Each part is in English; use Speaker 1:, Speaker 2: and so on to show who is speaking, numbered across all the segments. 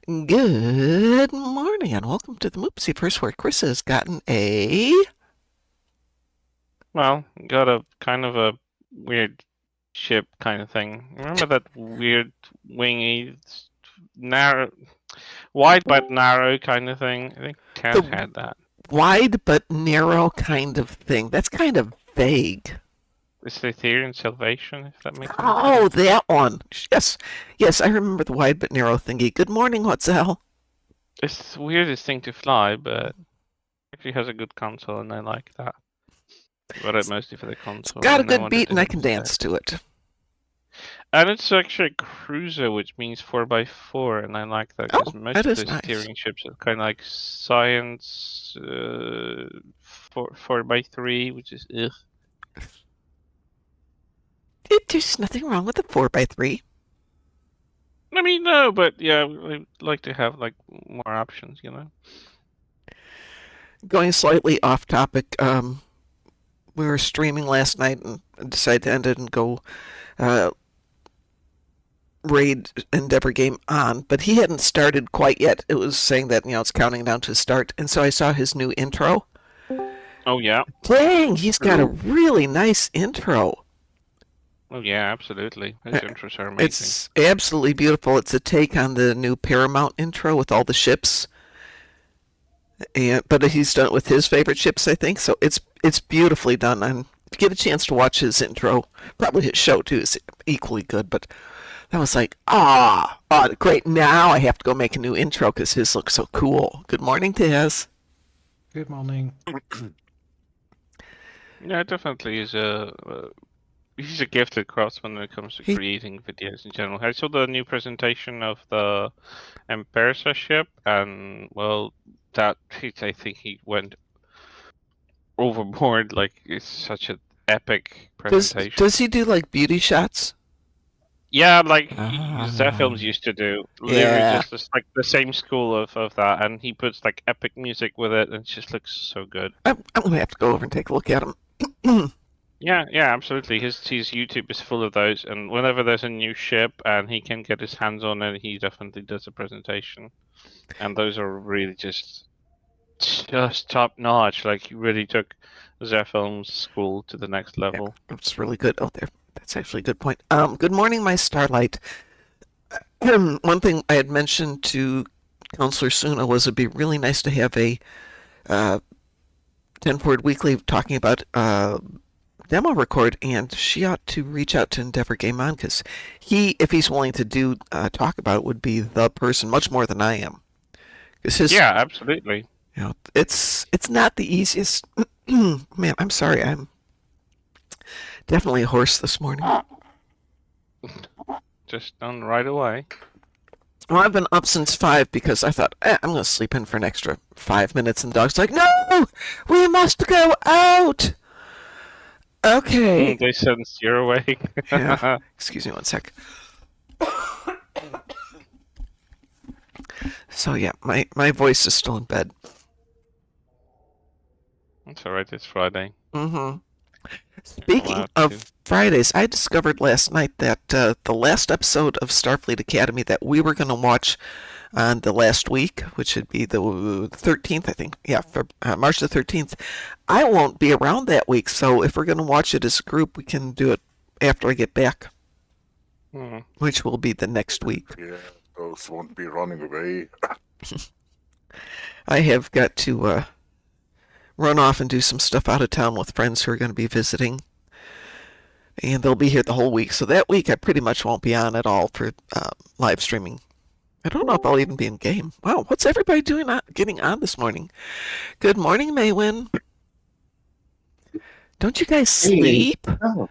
Speaker 1: Good morning and welcome to the Moopsyverse where Chris has gotten a...
Speaker 2: Well, got a kind of a weird ship kind of thing. Remember that weird wingy, narrow, wide but narrow kind of thing? I think Taz
Speaker 1: the
Speaker 2: had that.
Speaker 1: wide but narrow kind of thing. That's kind of vague.
Speaker 2: It's the Ethereum Salvation, if that makes any
Speaker 1: Oh,
Speaker 2: sense.
Speaker 1: that one. Yes, yes, I remember the wide but narrow thingy. Good morning, what's the hell?
Speaker 2: It's the weirdest thing to fly, but actually has a good console, and I like that. Got it
Speaker 1: It's,
Speaker 2: mostly for the
Speaker 1: it's
Speaker 2: console,
Speaker 1: got a
Speaker 2: and I
Speaker 1: good
Speaker 2: wanted
Speaker 1: beat
Speaker 2: to
Speaker 1: and I
Speaker 2: have
Speaker 1: can
Speaker 2: a set.
Speaker 1: dance to it.
Speaker 2: And it's actually a cruiser, which means 4x4, and I like that because
Speaker 1: Oh,
Speaker 2: most
Speaker 1: that
Speaker 2: of
Speaker 1: is
Speaker 2: the
Speaker 1: nice.
Speaker 2: steering ships are kind of like science 4x3, which is ugh.
Speaker 1: There's nothing wrong with a 4x3.
Speaker 2: I mean, no, but yeah, I like to have like more options, you know.
Speaker 1: Going slightly off topic, we were streaming last night and decided to end it and go uh, raid Endeavor game on, but he hadn't started quite yet. It was saying that, it's counting down to start. And so I saw his new intro.
Speaker 2: Oh yeah,
Speaker 1: Dang, he's got a
Speaker 2: true.
Speaker 1: really nice intro.
Speaker 2: Oh yeah, absolutely.
Speaker 1: Uh,
Speaker 2: Those intros are amazing.
Speaker 1: It's absolutely beautiful. It's a take on the new Paramount intro with all the ships. But he's done it with his favorite ships, I think. So it's beautifully done. And if you get a chance to watch his intro, probably his show too is equally good. But I was like, great. Now I have to go make a new intro because his looks so cool. Good morning, Taz.
Speaker 3: Good morning.
Speaker 2: Yeah, it definitely is he's a gifted craftsman when it comes to
Speaker 1: He
Speaker 2: creating videos in general. I saw the new presentation of the Emperor ship, and well, I think he went overboard. Like it's such an epic presentation.
Speaker 1: does he do like beauty shots?
Speaker 2: Yeah, like Zeph
Speaker 1: Ah,
Speaker 2: Films used to do, literally
Speaker 1: yeah.
Speaker 2: just this, like the same school of that, and he puts like epic music with it, and it just looks so good.
Speaker 1: I'm gonna have to go over and take a look at him.
Speaker 2: Yeah, yeah, absolutely. His YouTube is full of those, and whenever there's a new ship and he can get his hands on it, he definitely does a presentation. And those are really just top notch. Like he really took Zeph Films school to the next
Speaker 1: Yeah,
Speaker 2: level.
Speaker 1: it's really good. Oh, there. That's actually a good point. Good morning, my starlight. One thing I had mentioned to Counselor Suna was it'd be really nice to have a uh, 10 Forward Weekly talking about demo record, and she ought to reach out to Endeavor Game On because if he's willing to do talk about it, would be the person much more than I am. Because
Speaker 2: Yeah, absolutely.
Speaker 1: it's not the easiest. Man, I'm sorry. I'm definitely a horse this morning.
Speaker 2: Just done right away.
Speaker 1: Well, I've been up since 5 because I thought, I'm going to sleep in for an extra 5 minutes. And the dog's like, no, we must go out. Okay.
Speaker 2: They sense you're awake.
Speaker 1: Yeah. Excuse me one sec. So, yeah, my voice is still in bed.
Speaker 2: It's alright, it's Friday.
Speaker 1: Mm-hmm.
Speaker 2: You're
Speaker 1: Speaking
Speaker 2: allowed to.
Speaker 1: of Fridays, I discovered last night that the last episode of Starfleet Academy that we were going to watch on the last week, which would be the 13th, I think. Yeah, for March the 13th. I won't be around that week, so if we're going to watch it as a group, we can do it after I get back,
Speaker 2: Hmm.
Speaker 1: which will be the next week.
Speaker 4: Yeah, those won't be running away.
Speaker 1: I have got to run off and do some stuff out of town with friends who are going to be visiting, and they'll be here the whole week. So that week, I pretty much won't be on at all for live streaming. I don't know if I'll even be in game. Wow, what's everybody doing getting on this morning? Good morning, Maywin. Don't you guys
Speaker 5: Hey,
Speaker 1: sleep?
Speaker 5: oh,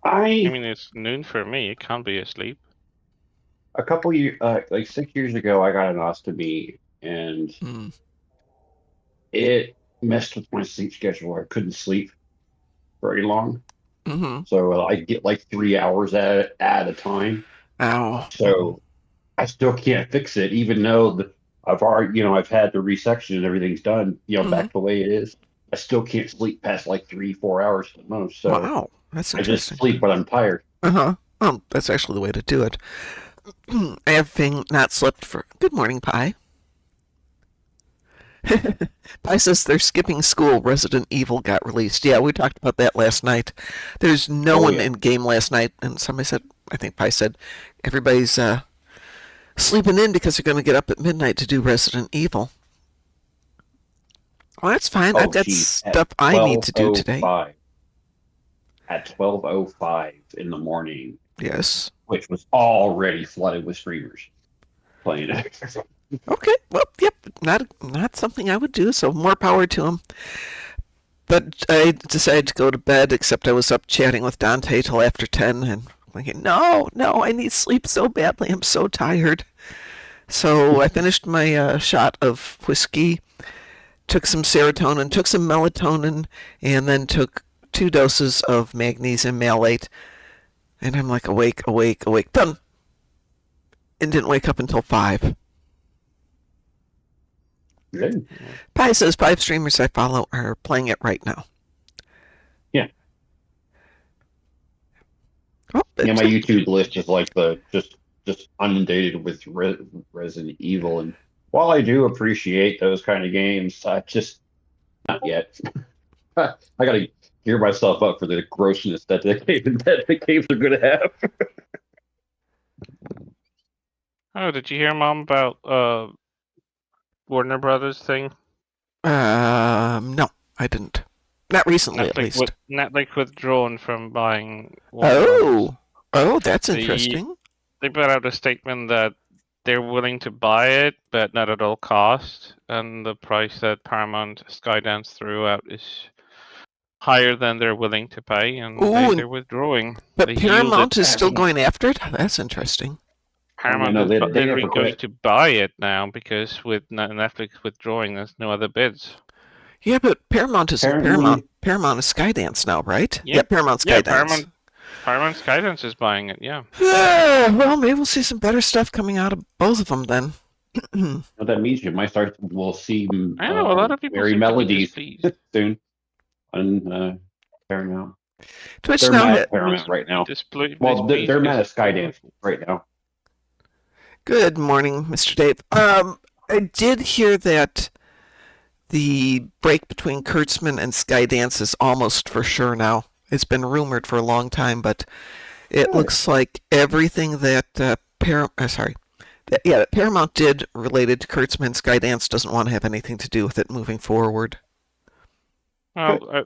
Speaker 2: I
Speaker 5: I
Speaker 2: mean, it's noon for me. It can't be asleep.
Speaker 5: a couple years, like 6 years ago, I got an ostomy, and
Speaker 1: Hmm.
Speaker 5: it messed with my sleep schedule. I couldn't sleep very long,
Speaker 1: Mm-hmm.
Speaker 5: so I get like 3 hours at a time.
Speaker 1: Ow.
Speaker 5: So I still can't fix it, even though I've already, I've had the resection and everything's done,
Speaker 1: Mm-hmm.
Speaker 5: back the way it is. I still can't sleep past like 3, 4 hours at the most. So
Speaker 1: Wow. That's
Speaker 5: I just
Speaker 1: interesting.
Speaker 5: sleep when I'm tired.
Speaker 1: Uh-huh. That's actually the way to do it. having not slept for. Good morning, Pi. Pi says they're skipping school. Resident Evil got released. Yeah, we talked about that last night. There's no
Speaker 5: Oh
Speaker 1: one
Speaker 5: yeah.
Speaker 1: in game last night, and somebody said, I think Pi said, everybody's sleeping in because they're going to get up at midnight to do Resident Evil. Well, that's fine. I've
Speaker 5: Oh
Speaker 1: got
Speaker 5: geez. At
Speaker 1: stuff I need to do today.
Speaker 5: 12:05. At 12:05 in the morning,
Speaker 1: Yes.
Speaker 5: which was already flooded with streamers playing it.
Speaker 1: Okay. Well, yep. Not something I would do. So more power to them. But I decided to go to bed. Except I was up chatting with Dante till after 10, and thinking, no, I need sleep so badly. I'm so tired. So I finished my shot of whiskey, took some serotonin, took some melatonin, and then took 2 doses of magnesium malate. And I'm like awake, done, and didn't wake up until 5.
Speaker 5: Good.
Speaker 1: Pi says 5 streamers I follow are playing it right now.
Speaker 5: Yeah.
Speaker 1: Oh,
Speaker 5: Yeah, my YouTube list is like the just inundated with Resident Evil, and while I do appreciate those kind of games, I just not yet. I gotta gear myself up for the grossness that the games are gonna have.
Speaker 2: Oh, did you hear, Mom, about Warner Brothers thing?
Speaker 1: No, I didn't. Not recently, at least.
Speaker 2: Netflix withdrawn from buying Warner Brothers.
Speaker 1: Oh, that's
Speaker 2: They-
Speaker 1: interesting.
Speaker 2: They put out a statement that they're willing to buy it, but not at all cost, and the price that Paramount Skydance threw out is higher than they're willing to pay, and
Speaker 1: Ooh,
Speaker 2: they're withdrawing.
Speaker 1: But
Speaker 2: They
Speaker 1: Paramount
Speaker 2: yielded.
Speaker 1: is still going after it? That's interesting.
Speaker 2: Paramount
Speaker 5: no,
Speaker 2: is
Speaker 5: they
Speaker 2: literally
Speaker 5: never
Speaker 2: going
Speaker 5: quit.
Speaker 2: to buy it now because with Netflix withdrawing, there's no other bids.
Speaker 1: Yeah, but Paramount isn't
Speaker 5: Apparently-
Speaker 1: Paramount. Paramount is Skydance now, right?
Speaker 2: Yeah.
Speaker 1: Paramount
Speaker 2: Yeah,
Speaker 1: Skydance.
Speaker 2: Paramount Skydance is buying it, yeah.
Speaker 1: Well, maybe we'll see some better stuff coming out of both of them then.
Speaker 5: What that means you might start. We'll see.
Speaker 2: I know a lot of people
Speaker 5: Merry
Speaker 2: seem to be
Speaker 5: Melodies
Speaker 2: displeased.
Speaker 5: soon on Paramount.
Speaker 1: Twitch
Speaker 5: They're
Speaker 1: now
Speaker 5: mad
Speaker 1: hit.
Speaker 5: at Paramount right now.
Speaker 2: Well,
Speaker 5: They're mad at Skydance right now.
Speaker 1: Good morning, Mr. Dave. I did hear that the break between Kurtzman and Skydance is almost for sure now. It's been rumored for a long time, but it looks like everything that Paramount did related to Kurtzman, Skydance doesn't want to have anything to do with it moving forward.
Speaker 2: Well,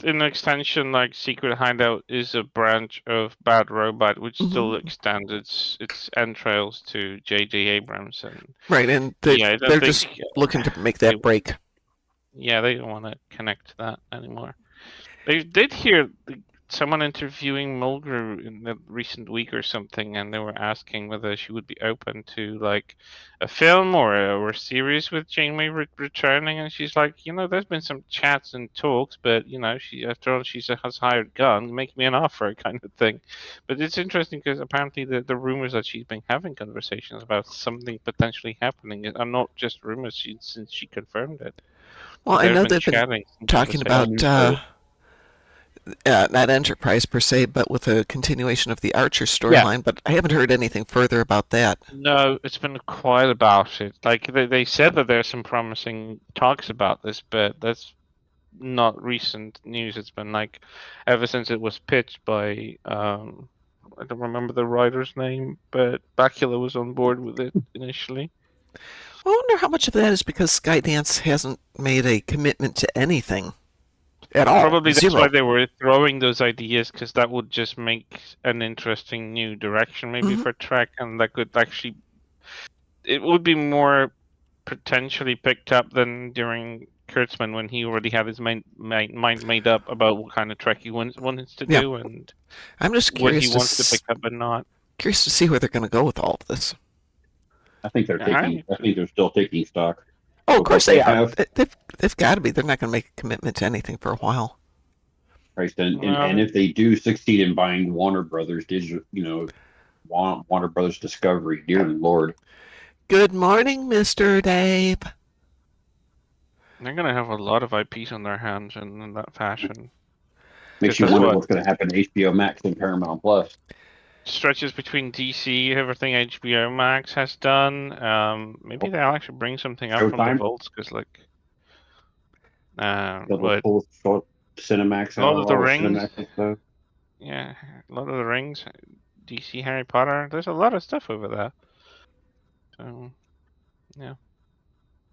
Speaker 2: in extension, like Secret Hideout is a branch of Bad Robot, which still extends its entrails to J.J. Abrams, and
Speaker 1: Right, and they're just looking to make that break.
Speaker 2: Yeah, they don't want to connect to that anymore. They did hear someone interviewing Mulgrew in the recent week or something, and they were asking whether she would be open to like a film or a series with Janeway returning, and she's like, there's been some chats and talks, but she after all she's a has hired gun, make me an offer kind of thing. But it's interesting because apparently the rumors that she's been having conversations about something potentially happening are not just rumors since she confirmed it.
Speaker 1: Well, I know they've been talking about not Enterprise per se, but with a continuation of the Archer storyline. But I haven't heard anything further about that.
Speaker 2: No, it's been quiet about it. Like they said that there's some promising talks about this, but that's not recent news. It's been like ever since it was pitched by I don't remember the writer's name, but Bakula was on board with it initially.
Speaker 1: I wonder how much of that is because Skydance hasn't made a commitment to anything at all.
Speaker 2: Probably that's
Speaker 1: Zero.
Speaker 2: why they were throwing those ideas, because that would just make an interesting new direction maybe for Trek, and that could actually it would be more potentially picked up than during Kurtzman when he already had his mind made up about what kind of Trek he wants to do, and
Speaker 1: I'm just
Speaker 2: what
Speaker 1: curious
Speaker 2: he wants to pick up and not.
Speaker 1: Curious to see where they're going to go with all of this.
Speaker 5: I think they're taking. I think they're still taking stock.
Speaker 1: Oh, of course they are. They've got to be. They're not going to make a commitment to anything for a while.
Speaker 5: Right, and if they do succeed in buying Warner Brothers Warner Brothers Discovery, dear Lord.
Speaker 1: Good morning, Mr. Dave.
Speaker 2: They're going to have a lot of IPs on their hands in that fashion.
Speaker 5: Makes you wonder what's going to happen to HBO Max and Paramount Plus.
Speaker 2: stretches between DC, everything HBO Max has done. Maybe they'll actually bring something up from the
Speaker 5: Showtime?
Speaker 2: vaults, because like,
Speaker 5: They'll
Speaker 2: what
Speaker 5: pull short Cinemax
Speaker 2: a lot
Speaker 5: out,
Speaker 2: of the
Speaker 5: all the
Speaker 2: rings,
Speaker 5: Cinemax and stuff.
Speaker 2: yeah, a lot of the rings, DC, Harry Potter. There's a lot of stuff over there. So yeah,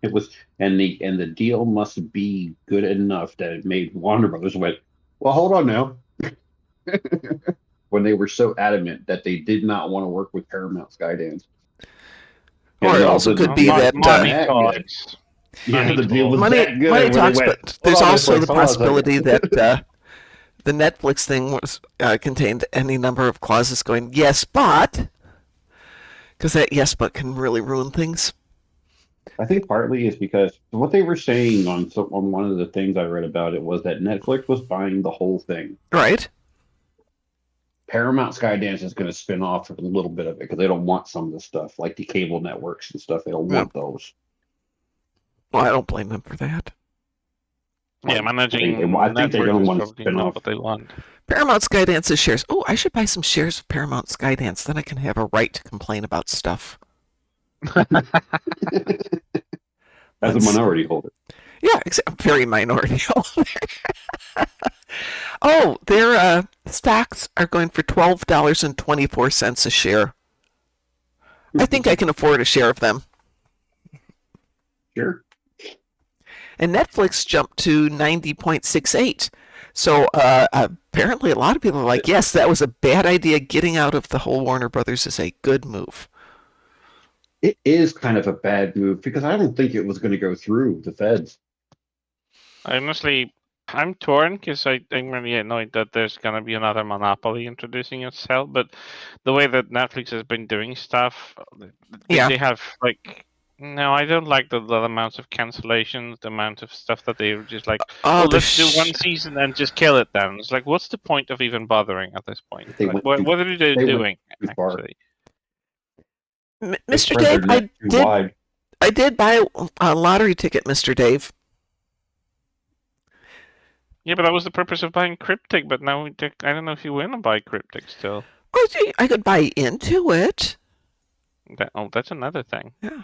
Speaker 5: It was, and the deal must be good enough that it made Warner Brothers went, well, hold on now. When they were so adamant that they did not want to work with Paramount Skydance.
Speaker 1: Or it
Speaker 5: No,
Speaker 1: also could
Speaker 2: well,
Speaker 1: be that
Speaker 2: money
Speaker 5: that good.
Speaker 2: talks.
Speaker 5: Yeah,
Speaker 2: Money
Speaker 5: the deal was
Speaker 2: talks.
Speaker 1: money
Speaker 5: that good.
Speaker 1: money
Speaker 5: Where they
Speaker 1: talks,
Speaker 5: went,
Speaker 1: but
Speaker 5: hold
Speaker 1: there's
Speaker 5: on,
Speaker 1: also
Speaker 5: Netflix,
Speaker 1: the
Speaker 5: hold on a second.
Speaker 1: possibility that the Netflix thing was contained any number of clauses going yes, but because that yes, but can really ruin things.
Speaker 5: I think partly is because what they were saying on one of the things I read about it was that Netflix was buying the whole thing.
Speaker 1: Right?
Speaker 5: Paramount Skydance is going to spin off a little bit of it because they don't want some of the stuff like the cable networks and stuff. They don't
Speaker 1: Yeah.
Speaker 5: want those.
Speaker 1: Well, I don't blame them for that.
Speaker 2: Yeah, managing
Speaker 5: I think they're
Speaker 2: networks
Speaker 5: going to
Speaker 2: is
Speaker 5: want to
Speaker 2: probably
Speaker 5: spin
Speaker 2: not
Speaker 5: off.
Speaker 2: what they want.
Speaker 1: Paramount Skydance's shares. Oh, I should buy some shares of Paramount Skydance. Then I can have a right to complain about stuff.
Speaker 5: As a
Speaker 1: Let's-
Speaker 5: minority holder.
Speaker 1: Yeah, very minority. Oh, their stocks are going for $12.24 a share. I think I can afford a share of them.
Speaker 5: Sure.
Speaker 1: And Netflix jumped to 90.68. So apparently a lot of people are like, yes, that was a bad idea. Getting out of the whole Warner Brothers is a good move.
Speaker 5: It is kind of a bad move because I don't think it was going to go through the feds.
Speaker 2: Honestly, I'm torn because I'm really annoyed that there's gonna be another monopoly introducing itself. But the way that Netflix has been doing stuff,
Speaker 1: Yeah.
Speaker 2: they have like. No, I don't like the amounts of cancellations, the amount of stuff that they're just like,
Speaker 1: Oh,
Speaker 2: let's do one season and just kill it then. It's like, what's the point of even bothering at this point?
Speaker 5: They
Speaker 2: Like,
Speaker 5: went
Speaker 2: what are they
Speaker 5: they went
Speaker 2: doing,
Speaker 5: too far.
Speaker 2: actually?
Speaker 5: They
Speaker 1: Mr.
Speaker 5: spread their
Speaker 1: Dave,
Speaker 5: net too wide.
Speaker 1: I did buy a lottery ticket, Mr. Dave.
Speaker 2: Yeah, but that was the purpose of buying Cryptic, but now I don't know if you want to buy Cryptic still.
Speaker 1: Oh, gee, I could buy into it.
Speaker 2: That's another thing.
Speaker 1: Yeah.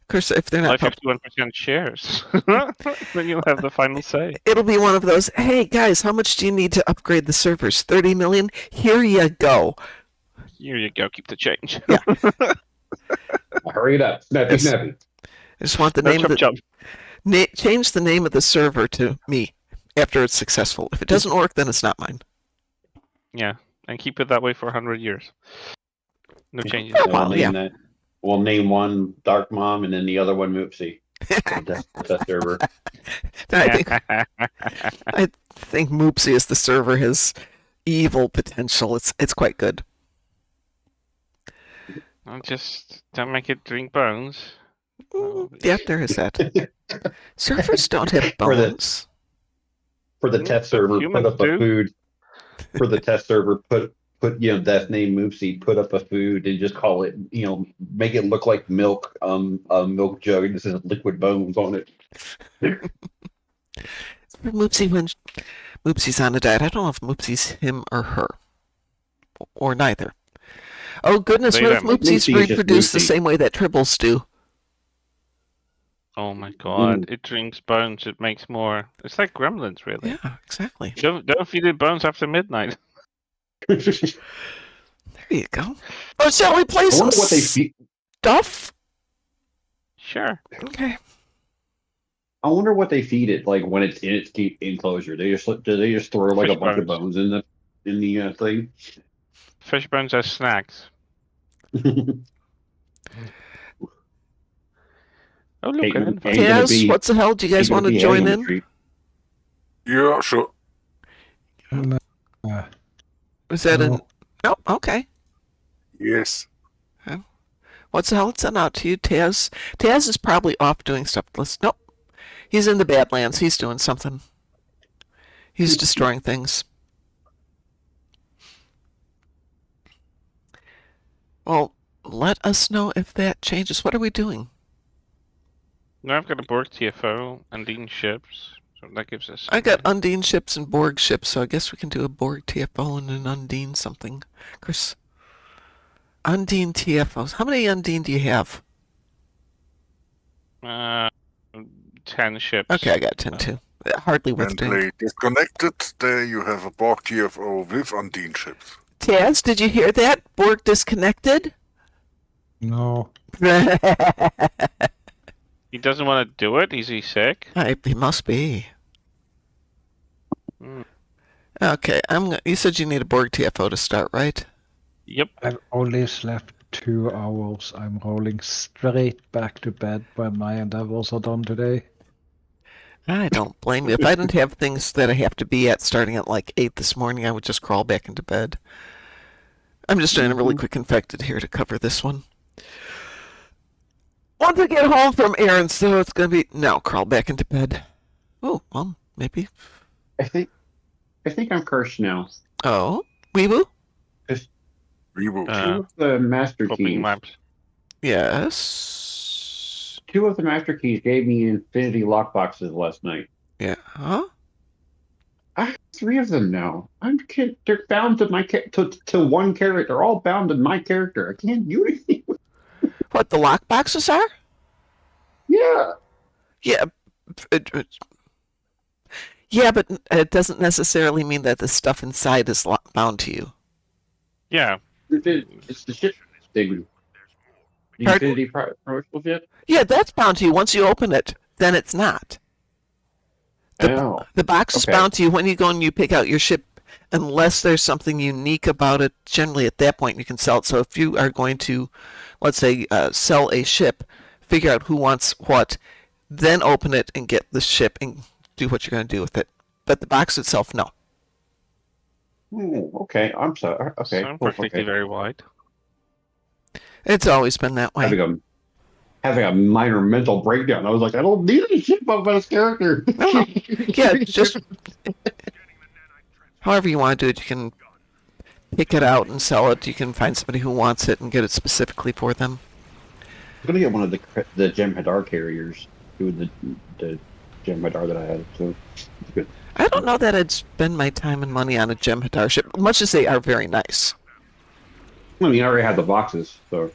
Speaker 1: Of course, if they're not
Speaker 2: Like 51% shares. Then you'll have the final say.
Speaker 1: it'll be one of those, hey, guys, how much do you need to upgrade the servers? 30 million? Here you go.
Speaker 2: Here you go, keep the change.
Speaker 5: Hurry it up. Snappy,
Speaker 1: Yes.
Speaker 5: snappy.
Speaker 1: I just want the
Speaker 2: No
Speaker 1: name of
Speaker 2: chop
Speaker 1: the
Speaker 2: chop.
Speaker 1: change the name of the server to me after it's successful. If it doesn't work, then it's not mine.
Speaker 2: Yeah, and keep it that way for 100 years. No changes.
Speaker 1: Yeah,
Speaker 5: So
Speaker 1: well, yeah.
Speaker 5: that. We'll name one Dark Mom and then the other one Moopsy. Test server.
Speaker 1: I think Moopsy as the server has evil potential. It's quite good.
Speaker 2: Just don't make it drink bones.
Speaker 1: Yeah, there is that. Servers don't have
Speaker 5: For the-
Speaker 1: bones.
Speaker 5: For the test server, put
Speaker 2: humans
Speaker 5: up
Speaker 2: do.
Speaker 5: a food. For the test server, put that name Moopsy, put up a food and just call it, make it look like milk, a milk jug, and this is liquid bones on it.
Speaker 1: Moopsy when Moopsy's on a diet. I don't know if Moopsy's him or her. Or neither. Oh goodness,
Speaker 2: They
Speaker 1: what if
Speaker 2: them.
Speaker 1: Moopsy's
Speaker 5: Moopsy is just
Speaker 1: reproduced the
Speaker 5: Moopsy.
Speaker 1: same way that Tribbles do?
Speaker 2: Oh my god, it drinks bones, it makes more. It's like gremlins, really.
Speaker 1: Yeah, exactly.
Speaker 2: Don't feed it bones after midnight.
Speaker 1: There you go. Oh, shall we play
Speaker 5: I
Speaker 1: some
Speaker 5: wonder what they feed.
Speaker 1: stuff?
Speaker 2: Sure.
Speaker 1: Okay.
Speaker 5: I wonder what they feed it like when it's in its enclosure. Do they just throw like a
Speaker 2: Fish
Speaker 5: bunch of
Speaker 2: bones.
Speaker 5: bones in the thing?
Speaker 2: Fish bones as snacks. Oh, look,
Speaker 5: Ain't
Speaker 2: an
Speaker 5: gonna-
Speaker 2: invite.
Speaker 5: ain't gonna
Speaker 1: Yes,
Speaker 5: be-
Speaker 1: what the hell? Do you guys
Speaker 5: Ain't gonna
Speaker 1: want to
Speaker 5: be
Speaker 1: join
Speaker 5: hanging
Speaker 1: in?
Speaker 5: tree.
Speaker 4: Yeah, sure.
Speaker 1: Is that
Speaker 3: No.
Speaker 1: an... No, okay.
Speaker 4: Yes.
Speaker 1: What's the hell? It's sent out to you, Taz. Taz is probably off doing stuff. Nope. He's in the Badlands. He's doing something. He's destroying things. Well, let us know if that changes. What are we doing?
Speaker 2: No, I've got a Borg TFO and Dean ships, so that gives us.
Speaker 1: I got Undine ships and Borg ships, so I guess we can do a Borg TFO and an Undine something. Of course, Undine TFOs. How many Undine do you have?
Speaker 2: 10 ships.
Speaker 1: Okay, I got 10 too. Hardly worth
Speaker 4: When
Speaker 1: doing.
Speaker 4: play disconnected, there you have a Borg TFO with Undine ships.
Speaker 1: Taz, did you hear that? Borg disconnected?
Speaker 3: No.
Speaker 2: He doesn't want to do it? Is he sick?
Speaker 1: He must be.
Speaker 2: Hmm.
Speaker 1: Okay, you said you need a Borg TFO to start, right?
Speaker 2: Yep.
Speaker 3: I've only slept 2 hours. I'm rolling straight back to bed when my endeavors are done today.
Speaker 1: I don't blame you. If I didn't have things that I have to be at starting at like 8 this morning, I would just crawl back into bed. I'm just doing a really quick infected here to cover this one. Once I get home from errands, though, it's going to be... No, crawl back into bed. Oh, well, maybe.
Speaker 5: I think I'm cursed now.
Speaker 1: Oh, Weeboo?
Speaker 4: Reboot.
Speaker 5: Two of the master
Speaker 2: Coping
Speaker 5: keys.
Speaker 2: maps.
Speaker 1: Yes.
Speaker 5: 2 of the master keys gave me infinity lockboxes last night.
Speaker 1: Yeah. Huh?
Speaker 5: I have 3 of them now. They're bound to my to one character. They're all bound to my character. I can't do anything.
Speaker 1: What, the lock boxes are?
Speaker 5: Yeah.
Speaker 1: Yeah. Yeah, but it doesn't necessarily mean that the stuff inside is bound to you.
Speaker 2: Yeah.
Speaker 5: It's the ship thing. The
Speaker 1: Pardon?
Speaker 5: infinity promotional ship.
Speaker 1: Yeah, that's bound to you. Once you open it, then it's not.
Speaker 5: Oh.
Speaker 1: The box is
Speaker 5: Okay.
Speaker 1: bound to you when you go and you pick out your ship, unless there's something unique about it. Generally, at that point, you can sell it. So if you are going to, let's say, sell a ship, figure out who wants what, then open it and get the ship and do what you're going to do with it. But the box itself, no.
Speaker 5: Oh, okay. I'm sorry. Okay.
Speaker 2: So I'm
Speaker 5: cool,
Speaker 2: particularly
Speaker 5: okay.
Speaker 2: very wide.
Speaker 1: It's always been that way.
Speaker 5: Having a minor mental breakdown. I was like, I don't need a ship of this character.
Speaker 1: No. Yeah, just however you want to do it. You can pick it out and sell it. You can find somebody who wants it and get it specifically for them.
Speaker 5: I'm gonna get one of the Jem'Hadar carriers. Doing the Jem'Hadar that I had. So it's good.
Speaker 1: I don't know that I'd spend my time and money on a Jem'Hadar ship, much as they are very nice.
Speaker 5: I mean, I already had the boxes, so.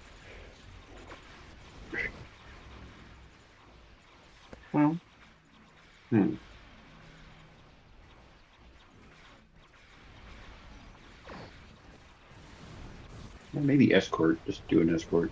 Speaker 5: Well. Maybe escort. Just do an escort.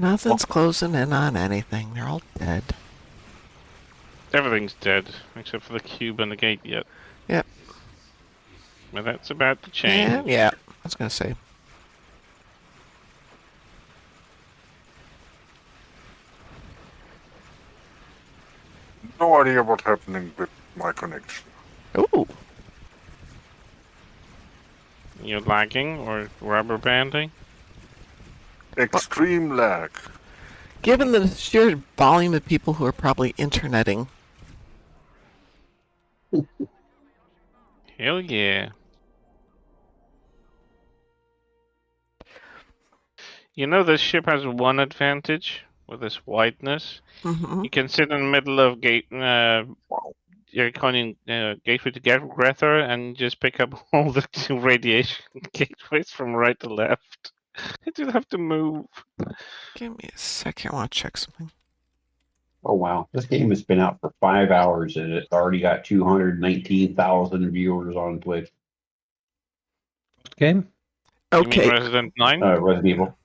Speaker 1: Nothing's closing in on anything. They're all dead.
Speaker 2: Everything's dead, except for the cube and the gate yet.
Speaker 1: Yep.
Speaker 2: But that's about to change.
Speaker 1: Yeah, I was going to say.
Speaker 4: No idea what's happening with my connection.
Speaker 1: Ooh.
Speaker 2: You're lagging or rubber banding?
Speaker 4: Extreme lag.
Speaker 1: Given the sheer volume of people who are probably interneting,
Speaker 2: Hell yeah. You know, this ship has one advantage with this whiteness.
Speaker 1: mm-hmm.
Speaker 2: You can sit in the middle of gateway to Grether and just pick up all the radiation gateways from right to left. You don't have to move.
Speaker 1: Give me a second. I want to check something.
Speaker 5: Oh wow, this game has been out for 5 hours and it's already got 219,000 viewers on Twitch.
Speaker 3: Game?
Speaker 2: You mean
Speaker 1: Okay,
Speaker 2: Resident 9?
Speaker 5: Resident Evil.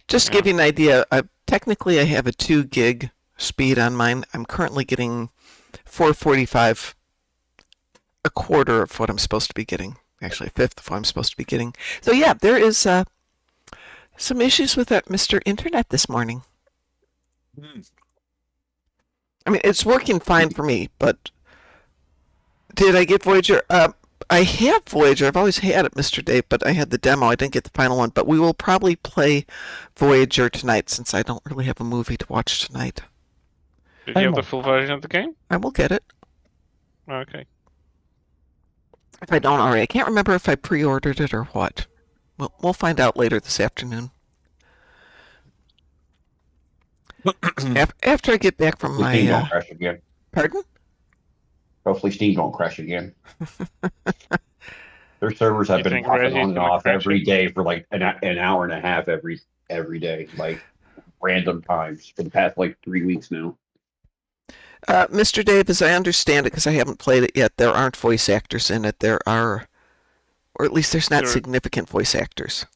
Speaker 1: just to give you an idea, technically I have a 2 gig speed on mine. I'm currently getting 445, a quarter of what I'm supposed to be getting. Actually, a fifth of what I'm supposed to be getting. So yeah, there is some issues with that Mr. Internet this morning. I mean, it's working fine for me, but did I get Voyager? I have Voyager. I've always had it, Mr. Dave, but I had the demo. I didn't get the final one. But we will probably play Voyager tonight since I don't really have a movie to watch tonight.
Speaker 2: Did you have the
Speaker 3: Demo.
Speaker 2: full version of the game?
Speaker 1: I will get it.
Speaker 2: Okay.
Speaker 1: If I don't already. I can't remember if I pre-ordered it or what. We'll find out later this afternoon. After I get back from
Speaker 5: Hopefully Steam don't
Speaker 1: my...
Speaker 5: crash again.
Speaker 1: Pardon?
Speaker 5: Hopefully Steam don't crash again. Their servers have
Speaker 2: You
Speaker 5: been
Speaker 2: think
Speaker 5: popping
Speaker 2: Reggie's
Speaker 5: on and
Speaker 2: gonna
Speaker 5: off
Speaker 2: crash
Speaker 5: every
Speaker 2: it?
Speaker 5: day for like an hour and a half every day, like random times for the past like 3 weeks now.
Speaker 1: Mr. Dave, as I understand it, because I haven't played it yet, there aren't voice actors in it. There are... Or at least there's not
Speaker 2: There-
Speaker 1: significant voice actors.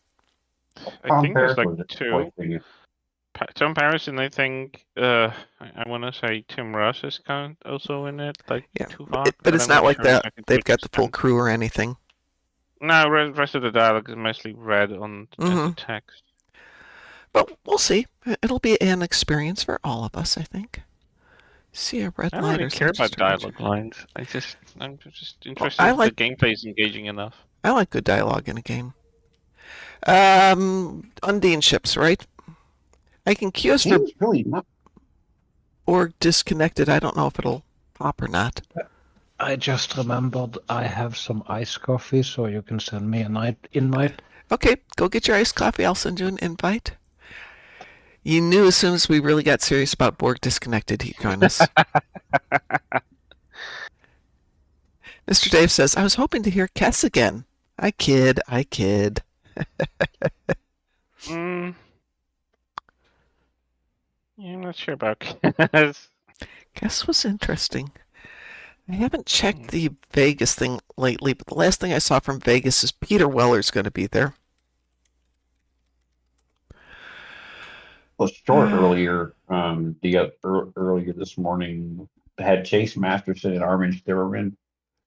Speaker 2: I think there's
Speaker 5: Paris
Speaker 2: like
Speaker 5: was
Speaker 2: 2.
Speaker 5: voicing it.
Speaker 2: Tom Paris, and I think I want to say Tim Russ is also in it, like
Speaker 1: Yeah,
Speaker 2: Tuvok,
Speaker 1: but it's
Speaker 2: I'm
Speaker 1: not like
Speaker 2: sure
Speaker 1: that.
Speaker 2: exactly to
Speaker 1: They've
Speaker 2: which
Speaker 1: got the full
Speaker 2: extent.
Speaker 1: crew or anything.
Speaker 2: No, rest of the dialogue is mostly read on as the text.
Speaker 1: But we'll see. It'll be an experience for all of us, I think. See a red
Speaker 2: I don't
Speaker 1: light
Speaker 2: really
Speaker 1: or
Speaker 2: care about
Speaker 1: something.
Speaker 2: dialogue lines. I'm just interested
Speaker 1: I
Speaker 2: if
Speaker 1: like-
Speaker 2: the gameplay is engaging enough.
Speaker 1: I like good dialogue in a game. Undine ships, right? I can queue us for
Speaker 5: Game's really not.
Speaker 1: or disconnected. I don't know if it'll pop or not.
Speaker 3: I just remembered I have some iced coffee, so you can send me an invite.
Speaker 1: Okay, go get your iced coffee. I'll send you an invite. You knew as soon as we really got serious about Borg Disconnected, he'd join us. Mr. Dave says, I was hoping to hear Kess again. I kid.
Speaker 2: Mm. Yeah, I'm not sure about Kess.
Speaker 1: Kess was interesting. I haven't checked the Vegas thing lately, but the last thing I saw from Vegas is Peter Weller's going to be there.
Speaker 5: Well, short earlier, earlier this morning had Chase Masterson and Armin Stirman,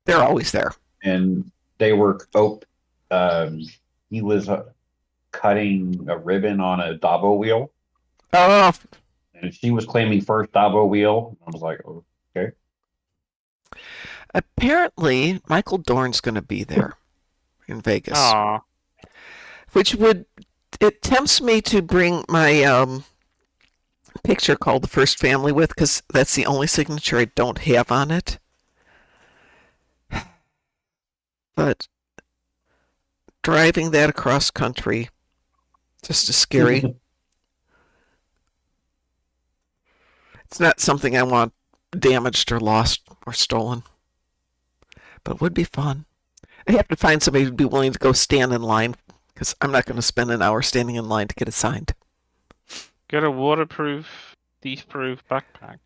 Speaker 1: They're always there.
Speaker 5: and they were he was cutting a ribbon on a Dabo wheel,
Speaker 1: Oh,
Speaker 5: and she was claiming first Dabo wheel. I was like, oh, okay.
Speaker 1: apparently Michael Dorn's going to be there in Vegas,
Speaker 2: Aw.
Speaker 1: which it tempts me to bring my picture called The First Family with, because that's the only signature I don't have on it. But driving that across country just is scary. It's not something I want damaged or lost or stolen, but it would be fun. I have to find somebody who'd be willing to go stand in line, because I'm not going to spend an hour standing in line to get it signed.
Speaker 2: Get a waterproof, thief-proof backpack.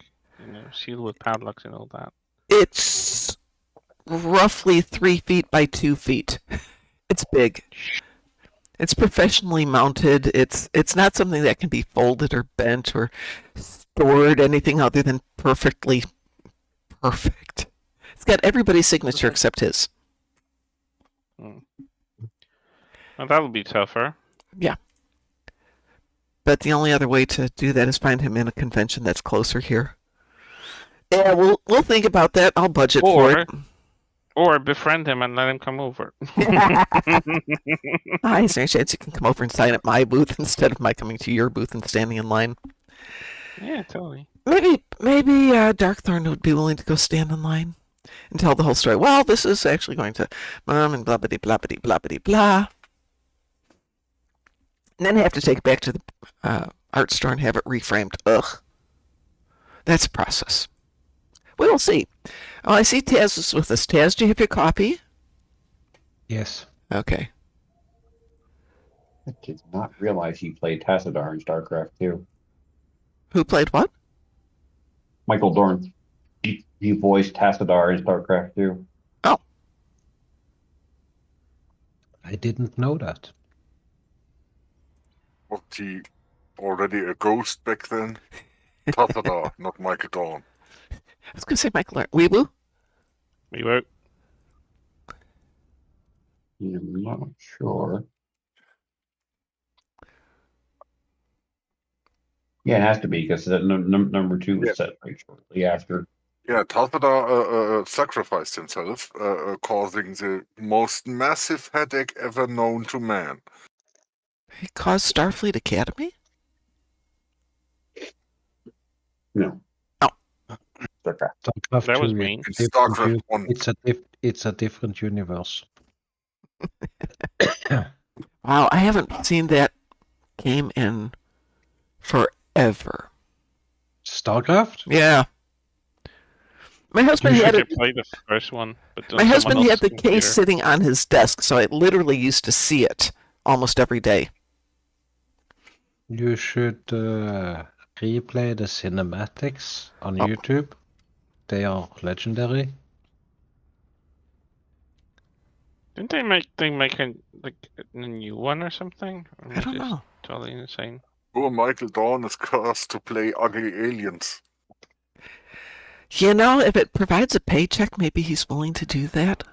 Speaker 2: Sealed with padlocks and all that.
Speaker 1: It's roughly 3 feet by 2 feet. It's big. It's professionally mounted. It's not something that can be folded or bent or stored anything other than perfectly perfect. It's got everybody's signature except his.
Speaker 2: Well, that'll be tougher.
Speaker 1: But the only other way to do that is find him in a convention that's closer here. Yeah, we'll think about that. I'll budget for it.
Speaker 2: Or befriend him and let him come over.
Speaker 1: Is there a chance you can come over and sign at my booth instead of my coming to your booth and standing in line?
Speaker 2: Yeah, totally.
Speaker 1: Maybe Darkthorn would be willing to go stand in line and tell the whole story. Well, this is actually going to Mom and blah blah blah blah blah blah. And then have to take it back to the art store and have it reframed. Ugh. That's a process. We will see. Oh, I see Taz is with us. Taz, do you have your coffee?
Speaker 3: Yes.
Speaker 1: Okay.
Speaker 5: I did not realize he played Tassadar in StarCraft 2.
Speaker 1: Who played what?
Speaker 5: Michael Dorn. He voiced Tassadar in StarCraft 2.
Speaker 1: Oh.
Speaker 3: I didn't know that.
Speaker 4: Was he already a ghost back then? Tathadar, not Michael Dawn.
Speaker 1: I was going to say Michael Weebloo.
Speaker 2: We were.
Speaker 5: Yeah, I'm not sure. Yeah, it has to be because number 2 was
Speaker 4: Yeah.
Speaker 5: set right shortly after.
Speaker 4: Yeah, Talthadar sacrificed himself, causing the most massive headache ever known to man.
Speaker 1: He caused Starfleet Academy?
Speaker 5: No.
Speaker 1: Oh.
Speaker 5: StarCraft.
Speaker 3: StarCraft
Speaker 2: That was
Speaker 3: 2,
Speaker 2: mean.
Speaker 4: In
Speaker 3: different
Speaker 4: StarCraft
Speaker 3: u-
Speaker 4: 1.
Speaker 3: it's a different universe.
Speaker 1: Wow, I haven't seen that game in forever.
Speaker 3: StarCraft?
Speaker 1: Yeah. My husband
Speaker 2: I
Speaker 1: had
Speaker 2: could
Speaker 1: it.
Speaker 2: play the first one, but
Speaker 1: My
Speaker 2: on someone
Speaker 1: husband had
Speaker 2: else's
Speaker 1: the case
Speaker 2: computer.
Speaker 1: sitting on his desk, so I literally used to see it almost every day.
Speaker 3: You should replay the cinematics on
Speaker 1: Oh.
Speaker 3: YouTube. They are legendary.
Speaker 2: Didn't they make a new one or something? Or am
Speaker 1: I don't
Speaker 2: just
Speaker 1: know.
Speaker 2: totally insane?
Speaker 4: Poor Michael Dorn is cursed to play ugly aliens.
Speaker 1: You know, if it provides a paycheck, maybe he's willing to do that.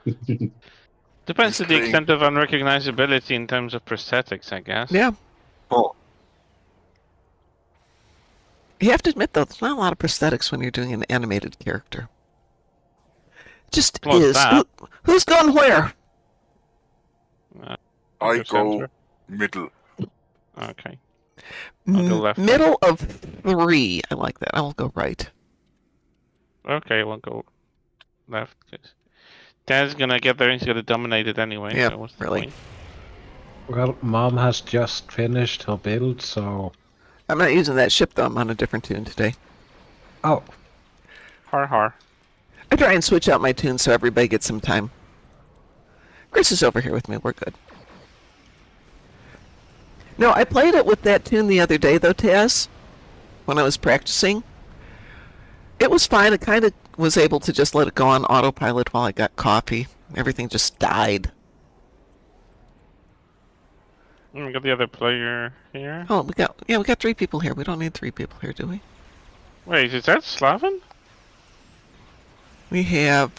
Speaker 2: Depends
Speaker 4: He's
Speaker 2: to the
Speaker 4: playing-
Speaker 2: extent of unrecognizability in terms of prosthetics, I guess.
Speaker 1: Yeah.
Speaker 4: Oh,
Speaker 1: You have to admit, though, there's not a lot of prosthetics when you're doing an animated character. Just
Speaker 2: What's
Speaker 1: is.
Speaker 2: that?
Speaker 1: Who's going where?
Speaker 4: I go
Speaker 2: Center.
Speaker 4: middle.
Speaker 2: Okay. I'll go left then.
Speaker 1: Middle of 3. I like that. I'll go right.
Speaker 2: Okay, we'll go left. 'Cause Dad's gonna get there and he's gonna dominate it anyway.
Speaker 1: Yeah,
Speaker 2: so what's the
Speaker 1: really.
Speaker 2: point?
Speaker 3: Well, Mom has just finished her build, so...
Speaker 1: I'm not using that ship, though. I'm on a different tune today.
Speaker 3: Oh,
Speaker 2: Har har.
Speaker 1: I try and switch out my tunes so everybody gets some time. Chris is over here with me. We're good. No, I played it with that tune the other day, though, Taz, when I was practicing. It was fine. I kind of was able to just let it go on autopilot while I got coffee. Everything just died.
Speaker 2: We got the other player here.
Speaker 1: Oh, we got 3 people here. We don't need 3 people here, do we?
Speaker 2: Wait, is that Slaven?
Speaker 1: We have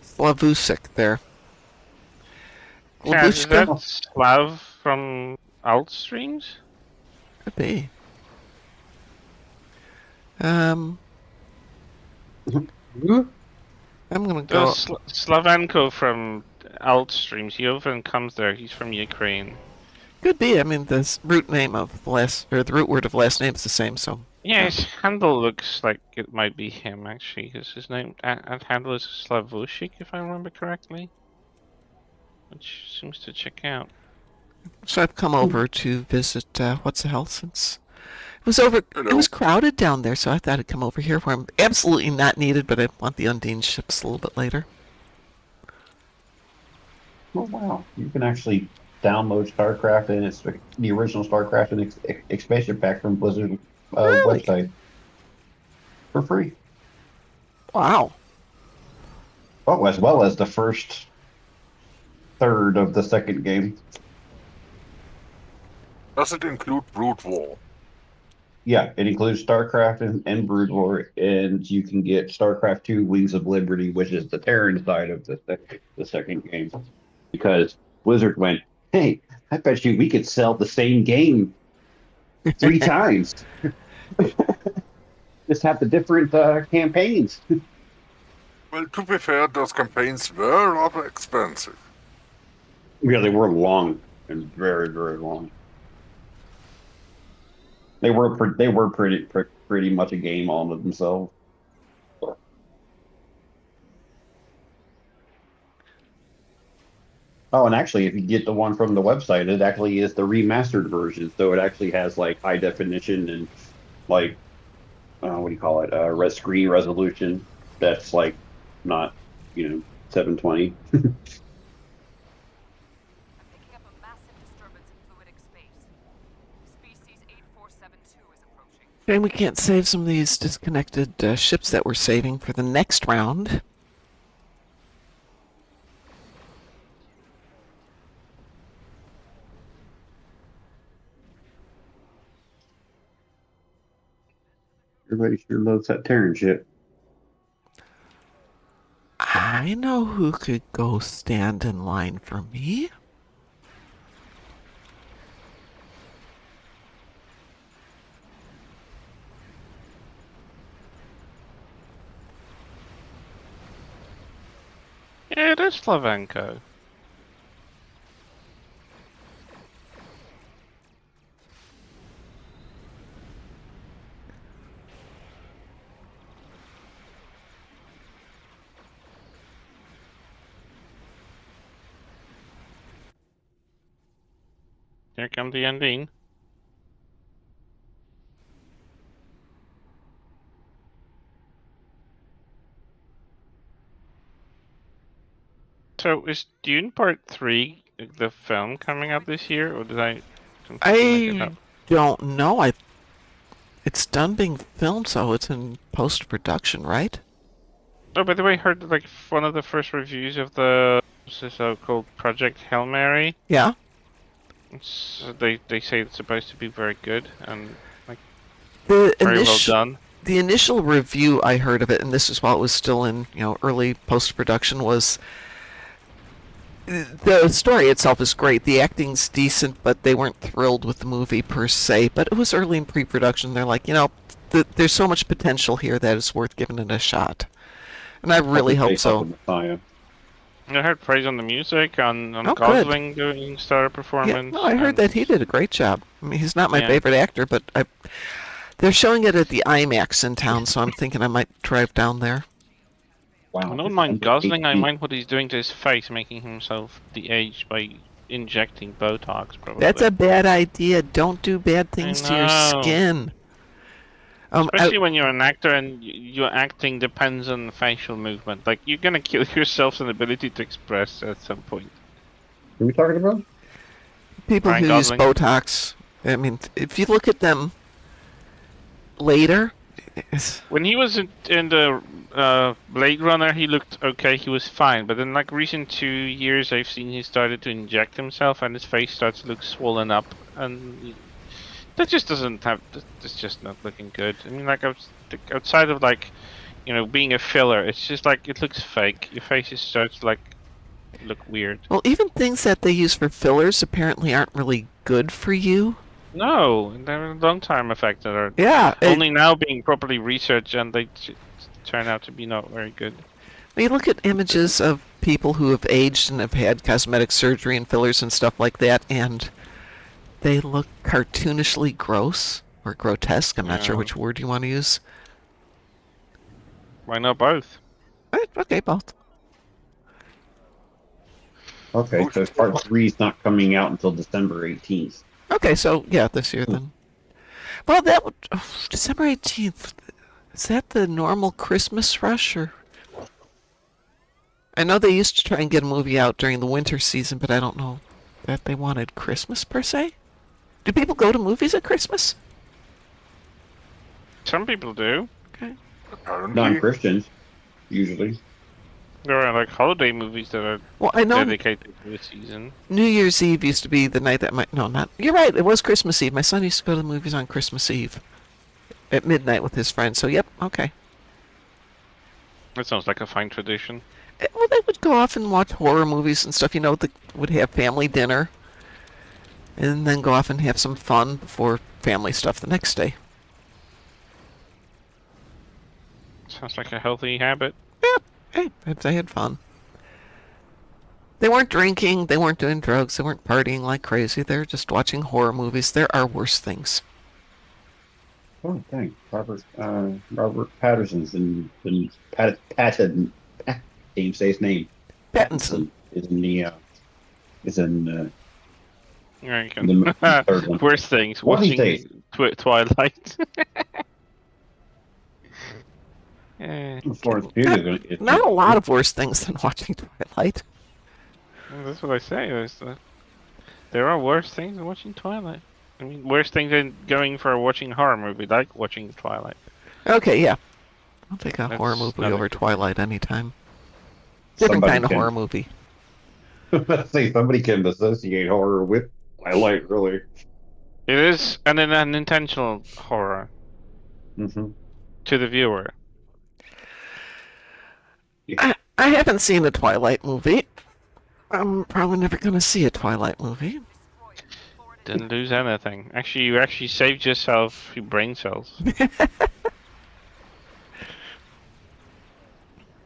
Speaker 1: Slavusik there.
Speaker 2: Kaz, is
Speaker 1: Labushka?
Speaker 2: that Slav from Outstreams?
Speaker 1: Could be. I'm gonna go.
Speaker 2: Slavenko from Outstreams. He often comes there. He's from Ukraine.
Speaker 1: Could be. I mean, the root name of the the root word of the last name is the same. So
Speaker 2: Yeah, his handle looks like it might be him, actually, because his name and handle is Slavushik, if I remember correctly. Which seems to check out.
Speaker 1: So I've come over to visit. What's the hell? Since it was over,
Speaker 4: Hello.
Speaker 1: it was crowded down there, so I thought I'd come over here where I'm absolutely not needed, but I want the Undine ships a little bit later.
Speaker 5: Oh wow! You can actually download StarCraft and it's the original StarCraft and expansion pack from Blizzard
Speaker 1: Really?
Speaker 5: website for free.
Speaker 1: Wow.
Speaker 5: Oh, as well as the first third of the second game.
Speaker 4: Does it include Brood War?
Speaker 5: Yeah, it includes StarCraft and Brood War, and you can get StarCraft 2 Wings of Liberty, which is the Terran side of the second game. Because Blizzard went, hey, I bet you we could sell the same game 3 times. Just have the different campaigns.
Speaker 4: Well, to be fair, those campaigns were rather expensive.
Speaker 5: Yeah, they were long and very, very long. They were pretty much a game all of themselves. Oh, and actually, if you get the one from the website, it actually is the remastered version. So it actually has like high definition and like what do you call it? Screen resolution. That's like not 720.
Speaker 6: Picking up a massive disturbance in fluidic space. Species 8472 is approaching.
Speaker 1: And we can't save some of these disconnected ships that we're saving for the next round.
Speaker 5: Everybody sure loves that Terran shit.
Speaker 1: I know who could go stand in line for me.
Speaker 2: It is Slavenko. Here comes the ending. So is Dune Part 3 the film coming out this year, or did I completely make it
Speaker 1: I
Speaker 2: up?
Speaker 1: don't know. It's done being filmed, so it's in post-production, right?
Speaker 2: Oh, by the way, I heard like one of the first reviews of the so-called Project Hail Mary.
Speaker 1: Yeah.
Speaker 2: They say it's supposed to be very good and like
Speaker 1: The
Speaker 2: very well
Speaker 1: initial
Speaker 2: done.
Speaker 1: the initial review I heard of it, and this is while it was still in early post-production, was the story itself is great. The acting's decent, but they weren't thrilled with the movie per se. But it was early in pre-production. They're like, there's so much potential here that it's worth giving it a shot. And I really hope
Speaker 5: Based off
Speaker 1: so.
Speaker 5: of Messiah.
Speaker 2: I heard praise on the music, on
Speaker 1: Oh, good.
Speaker 2: Gosling doing stellar
Speaker 1: Yeah,
Speaker 2: performance.
Speaker 1: no, I heard that he did a great job. I mean, he's not my
Speaker 2: Yeah.
Speaker 1: favorite actor, but they're showing it at the IMAX in town, so I'm thinking I might drive down there.
Speaker 5: Wow.
Speaker 2: I don't mind Gosling. I
Speaker 5: 18.
Speaker 2: mind what he's doing to his face, making himself de-aged by injecting Botox. Probably.
Speaker 1: That's a bad idea. Don't do bad things to your
Speaker 2: know.
Speaker 1: skin.
Speaker 2: Especially when you're an actor and your acting depends on facial movement. Like, you're gonna kill yourself's ability to express at some point.
Speaker 5: Who are we talking about?
Speaker 1: People
Speaker 2: Ryan
Speaker 1: who use
Speaker 2: Gosling.
Speaker 1: Botox, I mean, if you look at them later,
Speaker 2: When he was in the Blade Runner, he looked okay. He was fine. But in like recent 2 years, I've seen he started to inject himself, and his face starts to look swollen up, and that just doesn't have. That's just not looking good. I mean, like outside of like, being a filler, it's just like it looks fake. Your face just starts to like look weird.
Speaker 1: well, even things that they use for fillers apparently aren't really good for you.
Speaker 2: No, they're long-term effects that are
Speaker 1: Yeah,
Speaker 2: only now being properly researched, and they turn out to be not very good.
Speaker 1: you look at images of people who have aged and have had cosmetic surgery and fillers and stuff like that, and they look cartoonishly gross or grotesque. I'm not sure
Speaker 2: Yeah.
Speaker 1: which word you want to use.
Speaker 2: Why not both?
Speaker 1: Okay, both.
Speaker 5: Okay, so part 3 is not coming out until December 18th.
Speaker 1: Okay, so yeah, this year then. Well, that would December 18th. Is that the normal Christmas rush, or? I know they used to try and get a movie out during the winter season, but I don't know that they wanted Christmas per se. Do people go to movies at Christmas?
Speaker 2: Some people do.
Speaker 1: Okay.
Speaker 4: Apparently,
Speaker 5: Non-Christians, usually.
Speaker 2: There are like holiday movies that are
Speaker 1: Well, I know
Speaker 2: dedicated to the season.
Speaker 1: New Year's Eve used to be the night that no, not. You're right. It was Christmas Eve. My son used to go to the movies on Christmas Eve at midnight with his friends. So, yep, okay.
Speaker 2: That sounds like a fine tradition.
Speaker 1: Well, they would go off and watch horror movies and stuff. They would have family dinner, and then go off and have some fun before family stuff the next day.
Speaker 2: Sounds like a healthy habit.
Speaker 1: Hey, they had fun. They weren't drinking. They weren't doing drugs. They weren't partying like crazy. They were just watching horror movies. There are worse things.
Speaker 5: Oh, dang. Robert Patterson's in Patton. Can't even say his name.
Speaker 1: Pattinson.
Speaker 5: Is in the
Speaker 2: There you
Speaker 5: The
Speaker 2: go.
Speaker 5: third one.
Speaker 2: Worst things.
Speaker 5: What do you
Speaker 2: Watching Twilight.
Speaker 5: Florence Pugh is gonna- is-
Speaker 1: Not a lot of worse things than watching Twilight.
Speaker 2: That's what I say. There are worse things than watching Twilight. I mean, worse things than going for a watching horror movie, like watching Twilight.
Speaker 1: Okay, yeah. I'll take a
Speaker 2: That's
Speaker 1: horror movie
Speaker 2: not a
Speaker 1: over
Speaker 2: good-
Speaker 1: Twilight anytime. Different
Speaker 5: Somebody
Speaker 1: kind of
Speaker 5: can-
Speaker 1: horror movie.
Speaker 5: Let's say somebody can associate horror with Twilight, really.
Speaker 2: It is an intentional horror
Speaker 5: Mm-hmm.
Speaker 2: to the viewer.
Speaker 1: I haven't seen a Twilight movie. I'm probably never going to see a Twilight movie.
Speaker 2: Didn't lose anything. Actually, you actually saved yourself your brain cells.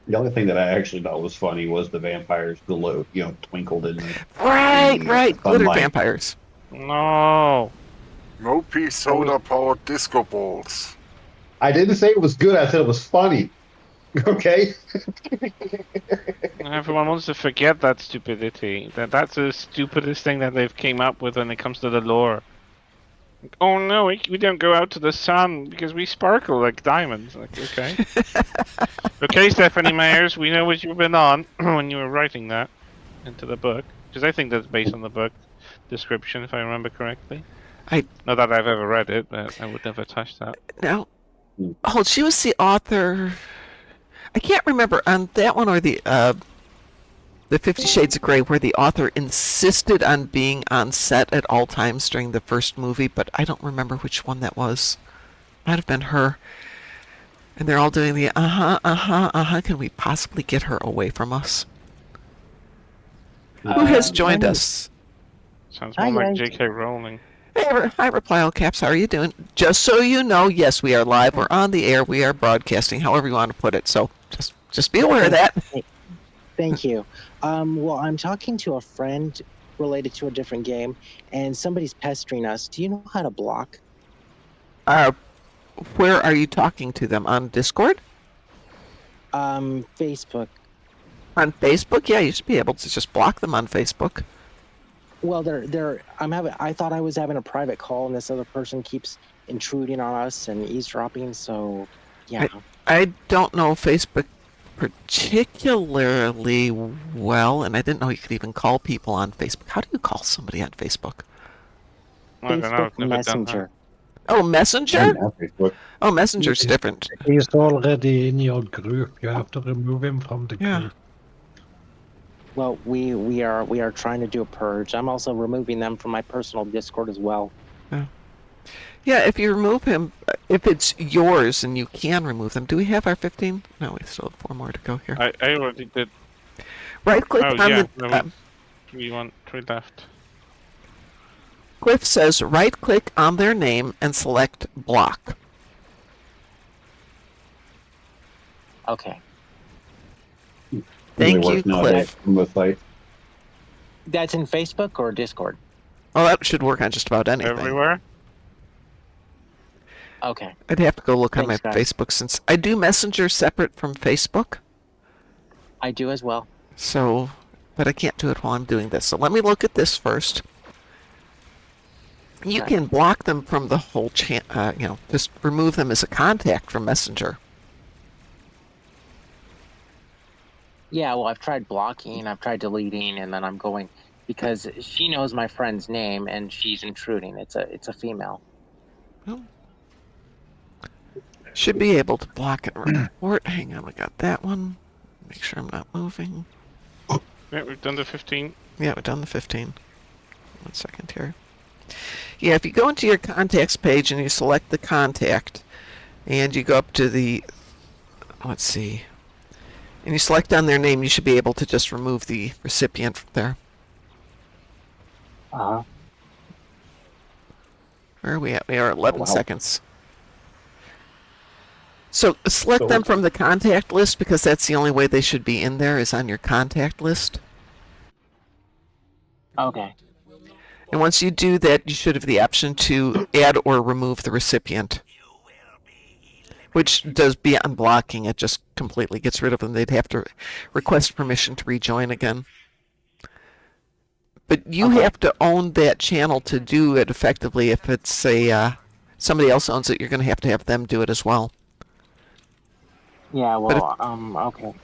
Speaker 5: The only thing that I actually thought was funny was the vampires glow, twinkled in the
Speaker 1: Right. Glitter
Speaker 5: sunlight.
Speaker 1: vampires.
Speaker 2: No.
Speaker 4: Mopey soda powered disco balls.
Speaker 5: I didn't say it was good. I said it was funny. Okay.
Speaker 2: Everyone wants to forget that stupidity. That's the stupidest thing that they've came up with when it comes to the lore. Like, oh no, we don't go out to the sun because we sparkle like diamonds. Like, okay. Okay, Stephanie Meyers, we know what you've been on when you were writing that into the book. Because I think that's based on the book description, if I remember correctly. Not that I've ever read it, but I would never touch that.
Speaker 1: No. Oh, she was the author. I can't remember on that one or the 50 Shades of Grey, where the author insisted on being on set at all times during the first movie, but I don't remember which one that was. Might have been her. And they're all doing the can we possibly get her away from us? Who has joined us?
Speaker 2: Sounds more
Speaker 7: Hi,
Speaker 2: like
Speaker 7: guys.
Speaker 2: J.K. Rowling.
Speaker 1: Hi, Reply All Caps. How are you doing? Just so you know, yes, we are live. We're on the air. We are broadcasting, however you want to put it. So just be aware of that.
Speaker 7: Thank you. Well, I'm talking to a friend related to a different game, and somebody's pestering us. Do you know how to block?
Speaker 1: Where are you talking to them? On Discord?
Speaker 7: Facebook.
Speaker 1: On Facebook? Yeah, you should be able to just block them on Facebook.
Speaker 7: Well, I thought I was having a private call, and this other person keeps intruding on us and eavesdropping. So, yeah.
Speaker 1: I don't know Facebook particularly well, and I didn't know you could even call people on Facebook. How do you call somebody on Facebook?
Speaker 2: I don't know, I've
Speaker 7: Facebook
Speaker 2: never
Speaker 7: Messenger.
Speaker 1: Oh, Messenger?
Speaker 5: Facebook.
Speaker 1: Oh, Messenger's different.
Speaker 3: He's already in your group. You have to remove him from the
Speaker 1: Yeah.
Speaker 3: group.
Speaker 7: Well, we are trying to do a purge. I'm also removing them from my personal Discord as well.
Speaker 1: Yeah, if you remove him, if it's yours and you can remove them. Do we have our 15? No, we still have 4 more to go here.
Speaker 2: I already did.
Speaker 1: Right click
Speaker 2: Oh,
Speaker 1: on
Speaker 2: yeah.
Speaker 1: the...
Speaker 2: No, 3 left.
Speaker 1: Cliff says right click on their name and select block.
Speaker 7: Okay.
Speaker 1: Thank
Speaker 5: Really
Speaker 1: you,
Speaker 5: works nowadays
Speaker 1: Cliff.
Speaker 5: from the site.
Speaker 7: That's in Facebook or Discord?
Speaker 1: Oh, that should work on just about anything.
Speaker 2: Everywhere?
Speaker 7: Okay.
Speaker 1: I'd have to go look on my
Speaker 7: Thanks, guys.
Speaker 1: Facebook since I do Messenger separate from Facebook.
Speaker 7: I do as well.
Speaker 1: So, but I can't do it while I'm doing this. So let me look at this first. You
Speaker 7: Okay.
Speaker 1: can block them from the whole just remove them as a contact from Messenger.
Speaker 7: Yeah, well, I've tried blocking, I've tried deleting, and then I'm going because she knows my friend's name and she's intruding. It's a female.
Speaker 1: Should be able to block and report. Hang on, we got that one. Make sure I'm not moving.
Speaker 2: Yeah, we've done the 15.
Speaker 1: Yeah, we've done the 15. 1 second here. Yeah, if you go into your contacts page and you select the contact, and you go up to the, let's see, and you select on their name, you should be able to just remove the recipient from there.
Speaker 7: Uh-huh.
Speaker 1: Where are we at? We are at 11
Speaker 5: wow.
Speaker 1: seconds. So select
Speaker 5: So-
Speaker 1: them from the contact list because that's the only way they should be in there is on your contact list.
Speaker 7: Okay.
Speaker 1: And once you do that, you should have the option to add or remove the recipient. Which does beyond blocking, it just completely gets rid of them. They'd have to request permission to rejoin again. But you
Speaker 7: Okay.
Speaker 1: have to own that channel to do it effectively. If it's somebody else owns it, you're going to have them do it as well.
Speaker 7: Yeah,
Speaker 1: But
Speaker 7: well, okay.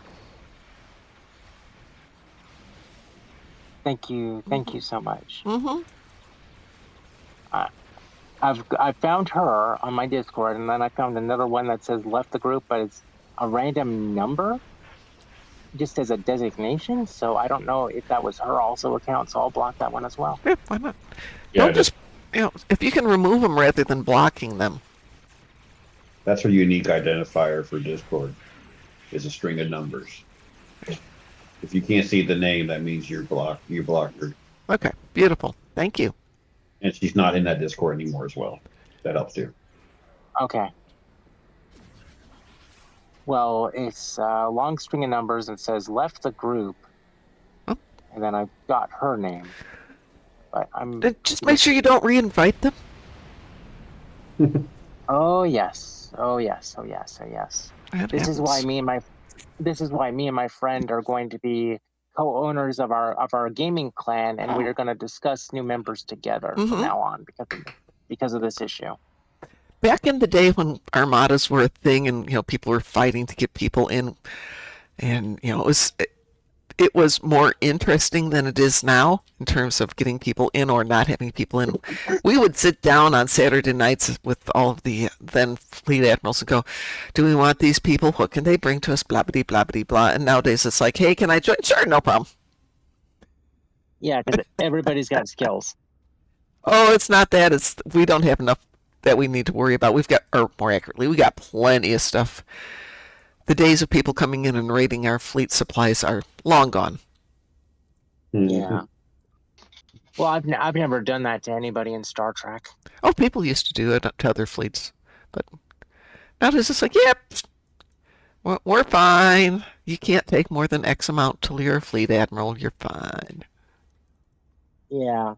Speaker 7: Thank you so much.
Speaker 1: Mm-hmm.
Speaker 7: I found her on my Discord, and then I found another one that says left the group, but it's a random number, just as a designation. So I don't know if that was her also account. So I'll block that one as well.
Speaker 1: Yeah, why not?
Speaker 5: Yeah,
Speaker 1: Don't just, if you can remove them rather than blocking them.
Speaker 5: that's a unique identifier for Discord. Is a string of numbers. If you can't see the name, that means you're blocked. You blocked her,
Speaker 1: Okay, beautiful. Thank you.
Speaker 5: and she's not in that Discord anymore as well. That helps too.
Speaker 7: Okay. Well, it's a long string of numbers and says left the group,
Speaker 1: Oh.
Speaker 7: and then I've got her name. But I'm
Speaker 1: Just make sure you don't reinvite them.
Speaker 7: Oh yes, oh yes, oh yes, oh yes.
Speaker 1: That
Speaker 7: This is why
Speaker 1: happens.
Speaker 7: me and my friend are going to be co-owners of our gaming clan, and we are going to discuss new members together from
Speaker 1: Mhm.
Speaker 7: now on because of this issue.
Speaker 1: Back in the day when armadas were a thing, and people were fighting to get people in, and it was more interesting than it is now in terms of getting people in or not having people in. We would sit down on Saturday nights with all of the then fleet admirals and go, do we want these people? What can they bring to us? Blah, blah, blah, blah, blah. And nowadays it's like, hey, can I join? Sure, no problem.
Speaker 7: Yeah, because everybody's got skills.
Speaker 1: Oh, it's not that. It's we don't have enough that we need to worry about. We've got, or more accurately, we got plenty of stuff. The days of people coming in and raiding our fleet supplies are long gone.
Speaker 7: Yeah. Well, I've never done that to anybody in Star Trek.
Speaker 1: Oh, people used to do it to other fleets, but now it's just like, yep, we're fine. You can't take more than X amount till you're a fleet admiral. You're fine.
Speaker 7: Yeah.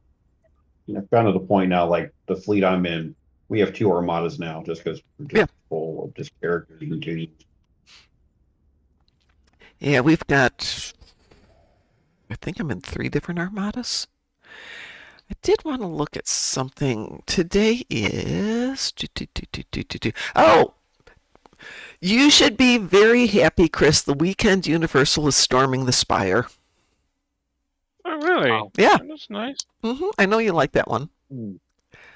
Speaker 5: Kind of the point now, like the fleet I'm in, we have 2 armadas now just because we're just full of just characters and duties.
Speaker 1: Yeah, we've got, I think I'm in 3 different armadas. I did want to look at something. Today is... Oh! You should be very happy, Chris. The Weekend Universal is storming the Spire.
Speaker 2: Oh, really?
Speaker 7: Oh.
Speaker 1: Yeah.
Speaker 2: That's nice.
Speaker 1: I know you like that one.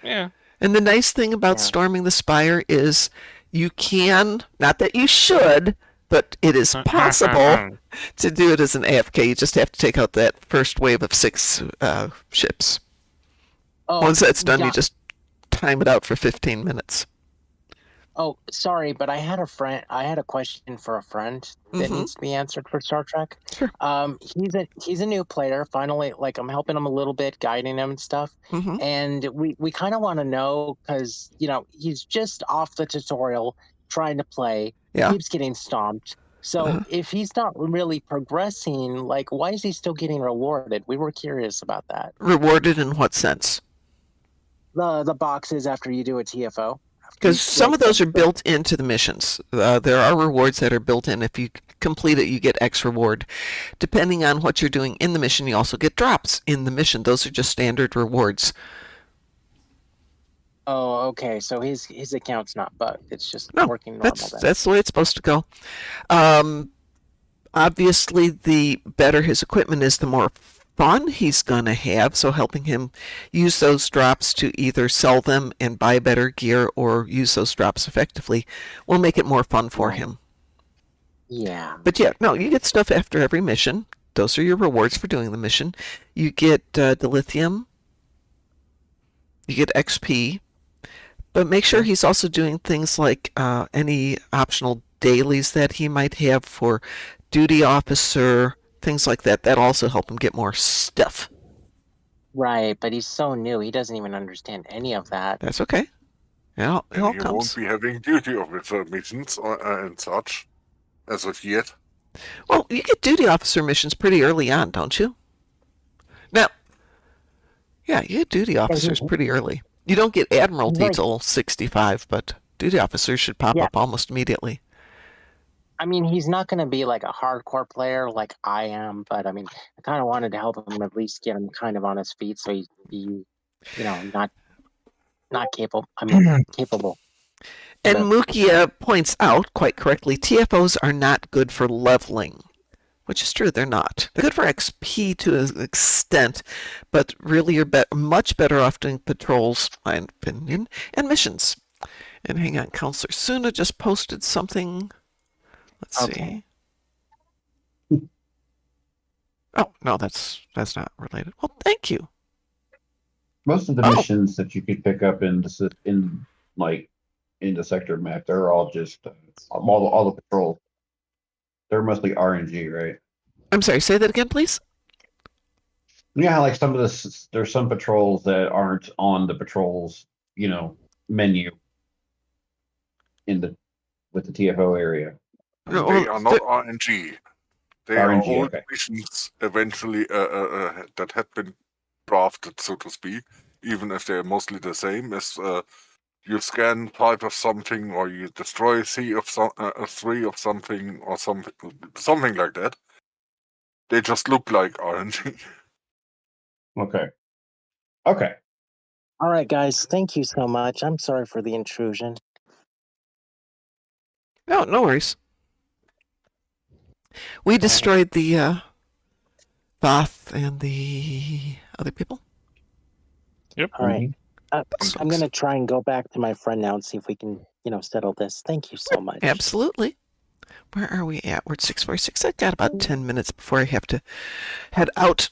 Speaker 2: Yeah.
Speaker 1: And the nice thing about storming the Spire is you can, not that you should, but it is possible to do it as an AFK. You just have to take out that first wave of 6 ships.
Speaker 7: Oh,
Speaker 1: Once that's done,
Speaker 7: yeah.
Speaker 1: you just time it out for 15 minutes.
Speaker 7: Oh, sorry, but I had a question for a friend that needs to be answered for Star Trek.
Speaker 1: Sure.
Speaker 7: He's a new player. Finally, like I'm helping him a little bit, guiding him and stuff. And we kind of want to know because he's just off the tutorial trying to play.
Speaker 1: Yeah.
Speaker 7: Keeps getting stomped. So if he's not really progressing, like why is he still getting rewarded? We were curious about that.
Speaker 1: Rewarded in what sense?
Speaker 7: The boxes after you do a TFO.
Speaker 1: Because some of those are built into the missions. There are rewards that are built in. If you complete it, you get X reward. Depending on what you're doing in the mission, you also get drops in the mission. Those are just standard rewards.
Speaker 7: Oh, okay. So his account's not bugged. It's just
Speaker 1: No,
Speaker 7: working normal.
Speaker 1: that's the way it's supposed to go. Obviously, the better his equipment is, the more fun he's going to have. So helping him use those drops to either sell them and buy better gear or use those drops effectively will make it more fun for him.
Speaker 7: Yeah.
Speaker 1: But yeah, no, you get stuff after every mission. Those are your rewards for doing the mission. You get dilithium. You get XP. But make sure he's also doing things like any optional dailies that he might have for duty officer, things like that. That'll also help him get more stuff.
Speaker 7: Right, but he's so new. He doesn't even understand any of that.
Speaker 1: That's okay. It all
Speaker 4: You
Speaker 1: comes.
Speaker 4: won't be having duty officer missions and such as of yet.
Speaker 1: Well, you get duty officer missions pretty early on, don't you? Now, yeah, you get duty officers pretty early. You don't get admiralty till 65, but duty officers should pop up almost immediately.
Speaker 7: I mean, he's not going to be like a hardcore player like I am, but I mean, I kind of wanted to help him at least get him kind of on his feet, so he's not capable. I mean, capable.
Speaker 1: And Mukia points out quite correctly, TFOs are not good for leveling, which is true. They're not. They're good for XP to an extent, but really you're much better off doing patrols, my opinion, and missions. And hang on, Counselor Suna just posted something. Let's see. Oh, no, that's not related. Well, thank you.
Speaker 5: Most of the missions that you could pick up in the sector map, they're all just all the patrols. They're mostly RNG, right?
Speaker 1: I'm sorry, say that again, please.
Speaker 5: Yeah, like some of this, there's some patrols that aren't on the patrols, menu with the TFO area.
Speaker 1: No,
Speaker 4: They
Speaker 1: well,
Speaker 4: are not RNG. They are
Speaker 5: RNG,
Speaker 4: old
Speaker 5: okay.
Speaker 4: missions eventually that had been drafted, so to speak, even if they're mostly the same as you scan 5 of something or you destroy 3 of something or something like that. They just look like RNG.
Speaker 5: Okay. Okay.
Speaker 7: All right, guys. Thank you so much. I'm sorry for the intrusion.
Speaker 1: no worries. We destroyed the Thoth and the other people.
Speaker 2: Yep.
Speaker 7: All right.
Speaker 1: Those
Speaker 7: I'm
Speaker 1: folks.
Speaker 7: gonna try and go back to my friend now and see if we can, settle this. Thank you so much.
Speaker 1: Absolutely. Where are we at? We're at 6:46. I've got about 10 minutes before I have to head out.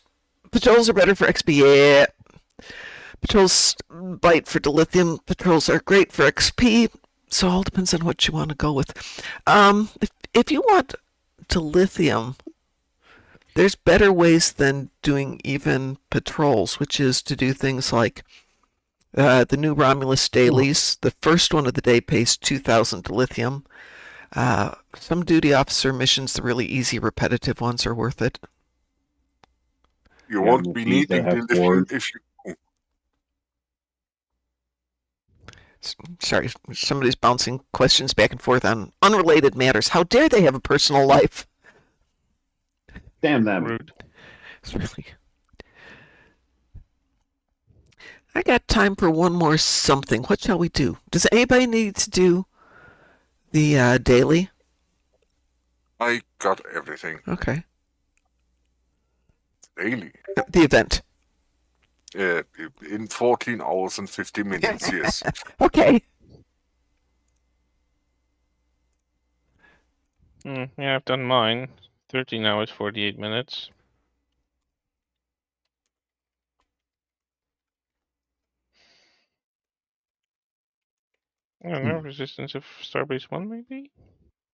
Speaker 1: Patrols are better for XP. Yeah. Patrols bite for dilithium. Patrols are great for XP. So all depends on what you want to go with. If you want dilithium, there's better ways than doing even patrols, which is to do things like the new Romulus dailies. The first one of the day pays 2,000 dilithium. Some duty officer missions, the really easy, repetitive ones, are worth it.
Speaker 4: You
Speaker 5: Yeah,
Speaker 4: won't be
Speaker 5: these that
Speaker 4: needing
Speaker 5: have
Speaker 4: the lithium
Speaker 5: boards.
Speaker 4: if you.
Speaker 1: Sorry, somebody's bouncing questions back and forth on unrelated matters. How dare they have a personal life?
Speaker 5: Damn them.
Speaker 2: Rude.
Speaker 1: It's really. I got time for one more something. What shall we do? Does anybody need to do the daily?
Speaker 4: I got everything
Speaker 1: Okay.
Speaker 4: daily.
Speaker 1: The event.
Speaker 4: In 14 hours and 50 minutes, yes.
Speaker 1: Okay.
Speaker 2: Yeah, I've done mine. 13 hours, 48 minutes. I don't know, Resistance of Starbase 1, maybe?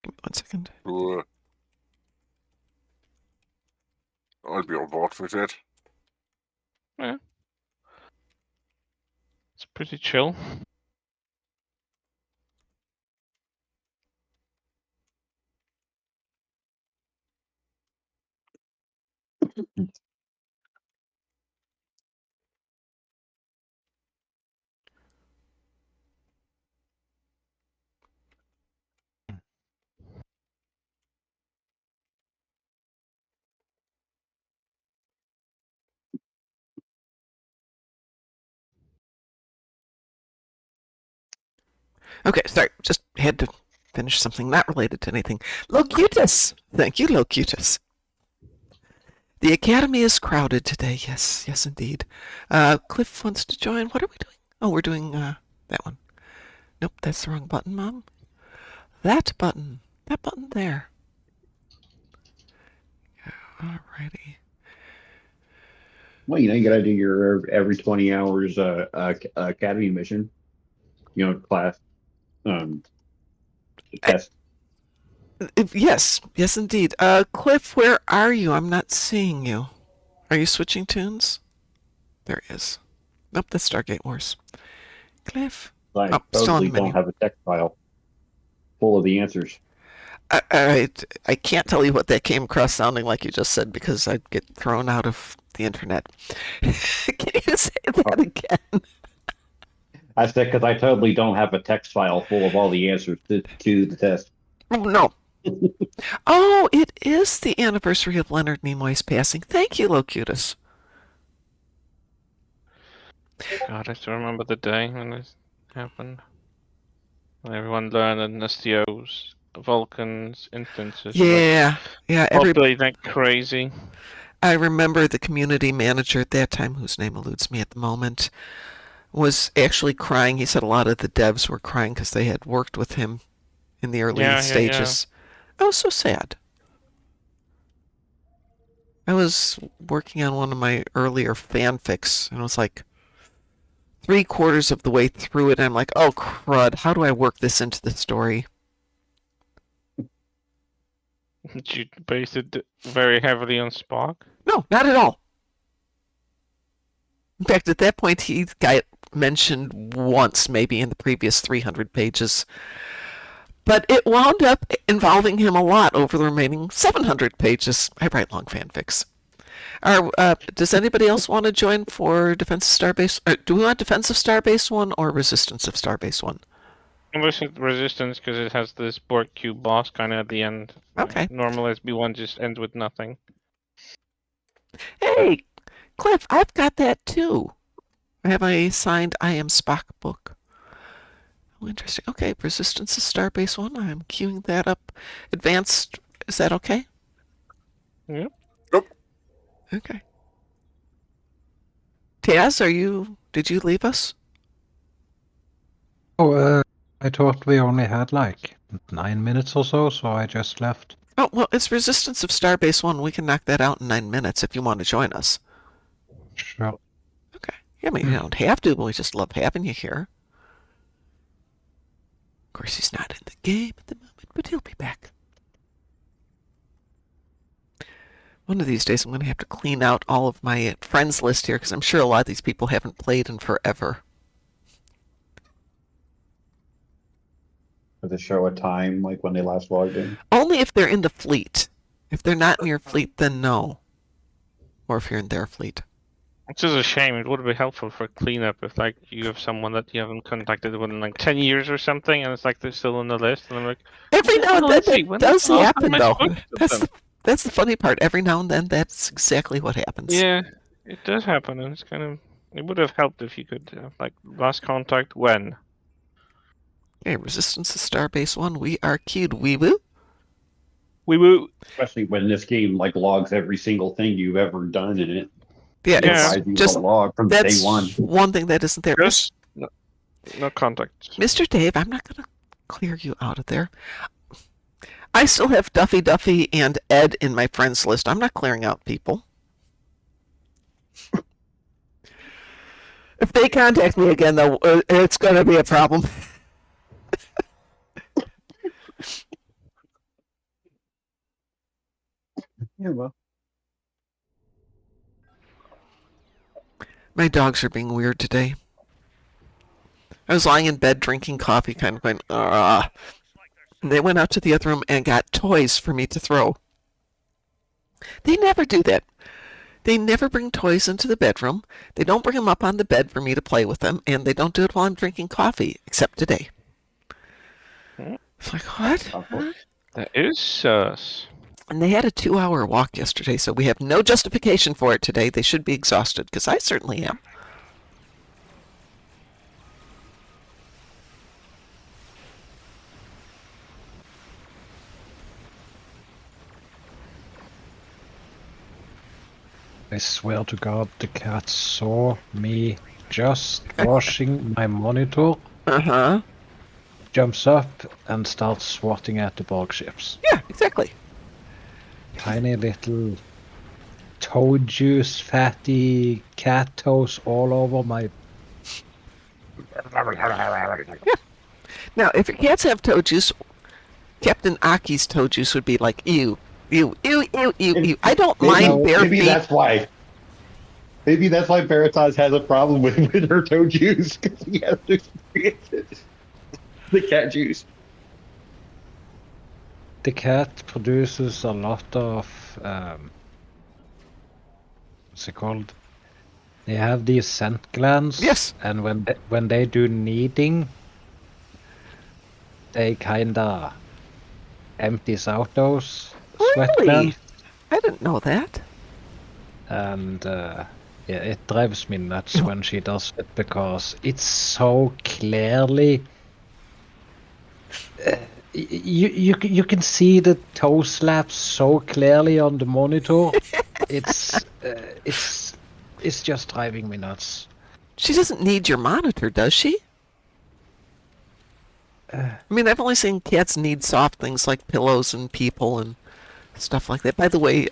Speaker 1: Give me 1 second.
Speaker 4: Sure. I'll be on board with that.
Speaker 2: It's pretty chill.
Speaker 1: Okay, sorry. Just had to finish something not related to anything. Locutus! Thank you, Locutus. The Academy is crowded today. Yes, yes, indeed. Cliff wants to join. What are we doing? Oh, we're doing that one. Nope, that's the wrong button, Mom. That button. That button there. Alrighty.
Speaker 5: Well, you gotta do your every 20 hours academy mission. Class test.
Speaker 1: Yes, yes, indeed. Cliff, where are you? I'm not seeing you. Are you switching tunes? There he is. Nope, that's Stargate Wars. Cliff.
Speaker 5: I
Speaker 1: Oh, still on
Speaker 5: totally
Speaker 1: the menu.
Speaker 5: don't have a text file full of the answers.
Speaker 1: I can't tell you what that came across sounding like you just said because I'd get thrown out of the internet. Can you say that again?
Speaker 5: I said because I totally don't have a text file full of all the answers to the test.
Speaker 1: Oh, no. Oh, it is the anniversary of Leonard Nimoy's passing. Thank you, Locutus.
Speaker 2: God, I still remember the day when this happened. When everyone learned that Nestio's Vulcan's instances
Speaker 1: Yeah, yeah.
Speaker 2: populate like crazy.
Speaker 1: I remember the community manager at that time, whose name eludes me at the moment, was actually crying. He said a lot of the devs were crying because they had worked with him in the early stages. Oh, so sad. I was working on one of my earlier fanfics, and it was like 3/4 of the way through it, and I'm like, oh crud, how do I work this into the story?
Speaker 2: Did you base it very heavily on Spock?
Speaker 1: No, not at all. In fact, at that point, he got mentioned once, maybe in the previous 300 pages. But it wound up involving him a lot over the remaining 700 pages. I write long fanfics. Does anybody else want to join for Defense of Starbase? Do we want Defense of Starbase 1 or Resistance of Starbase 1?
Speaker 2: Resistance, because it has this Borg Cube boss kind of at the end.
Speaker 1: Okay.
Speaker 2: Normal SB1 just ends with nothing.
Speaker 1: Hey, Cliff, I've got that too. I have a signed I Am Spock book. Oh, interesting. Okay, Resistance of Starbase 1. I'm queuing that up. Advanced, is that okay?
Speaker 2: Yep.
Speaker 1: Okay. Taz, did you leave us?
Speaker 3: Oh, I thought we only had like 9 minutes or so I just left.
Speaker 1: Oh, well, it's Resistance of Starbase 1. We can knock that out in 9 minutes if you want to join us.
Speaker 3: Sure.
Speaker 1: Okay. Yeah, I mean, you don't have to, but we just love having you here. Of course, he's not in the game at the moment, but he'll be back. One of these days, I'm going to have to clean out all of my friends list here, because I'm sure a lot of these people haven't played in forever.
Speaker 5: Does it show a time, like when they last logged in?
Speaker 1: Only if they're in the fleet. If they're not in your fleet, then no. Or if you're in their fleet.
Speaker 2: It's just a shame. It would be helpful for cleanup if, like, you have someone that you haven't contacted within like 10 years or something, and it's like they're still on the list, and I'm like,
Speaker 1: Every now and then that does happen, though.
Speaker 2: That's
Speaker 1: That's the funny part. Every now and then, that's exactly what happens.
Speaker 2: Yeah, it does happen, and it's kind of. It would have helped if you could, like, last contact when.
Speaker 1: Okay, Resistance to Starbase 1. We are queued. Wee woo.
Speaker 2: We woo.
Speaker 5: Especially when this game like logs every single thing you've ever done in it.
Speaker 1: Yeah,
Speaker 2: Yeah.
Speaker 1: it's just
Speaker 5: log from
Speaker 1: that's
Speaker 5: day one.
Speaker 1: one thing that isn't there.
Speaker 2: Just no contact.
Speaker 1: Mr. Dave, I'm not going to clear you out of there. I still have Duffy and Ed in my friends list. I'm not clearing out people. If they contact me again, though, it's going to be a problem.
Speaker 5: Yeah, well.
Speaker 1: My dogs are being weird today. I was lying in bed drinking coffee, kind of going, ah. And they went out to the other room and got toys for me to throw. They never do that. They never bring toys into the bedroom. They don't bring them up on the bed for me to play with them, and they don't do it while I'm drinking coffee, except today. It's like, what? Huh?
Speaker 2: That is sus.
Speaker 1: And they had a 2-hour walk yesterday, so we have no justification for it today. They should be exhausted, because I certainly am.
Speaker 3: I swear to God, the cat saw me just washing my monitor,
Speaker 1: Uh-huh.
Speaker 3: jumps up and starts swatting at the Borg ships.
Speaker 1: Yeah, exactly.
Speaker 3: Tiny little toe juice, fatty cat toes all over my...
Speaker 1: Now, if your cats have toe juice, Captain Aki's toe juice would be like, ew, ew, ew, ew, ew, ew. I don't mind bare
Speaker 5: maybe
Speaker 1: feet.
Speaker 5: that's why. Maybe that's why Veritas has a problem with her toe juice, because he has to experience it. The cat juice.
Speaker 3: The cat produces a lot of... what's it called? They have these scent glands.
Speaker 1: Yes.
Speaker 3: And when they do kneading, they kinda empties out those sweat
Speaker 1: Really?
Speaker 3: glands.
Speaker 1: I didn't know that.
Speaker 3: And yeah, it drives me nuts when she does it, because it's so clearly you can see the toe slaps so clearly on the monitor. It's just driving me nuts.
Speaker 1: She doesn't need your monitor, does she? I mean, I've only seen cats need soft things like pillows and people and stuff like that. By the way,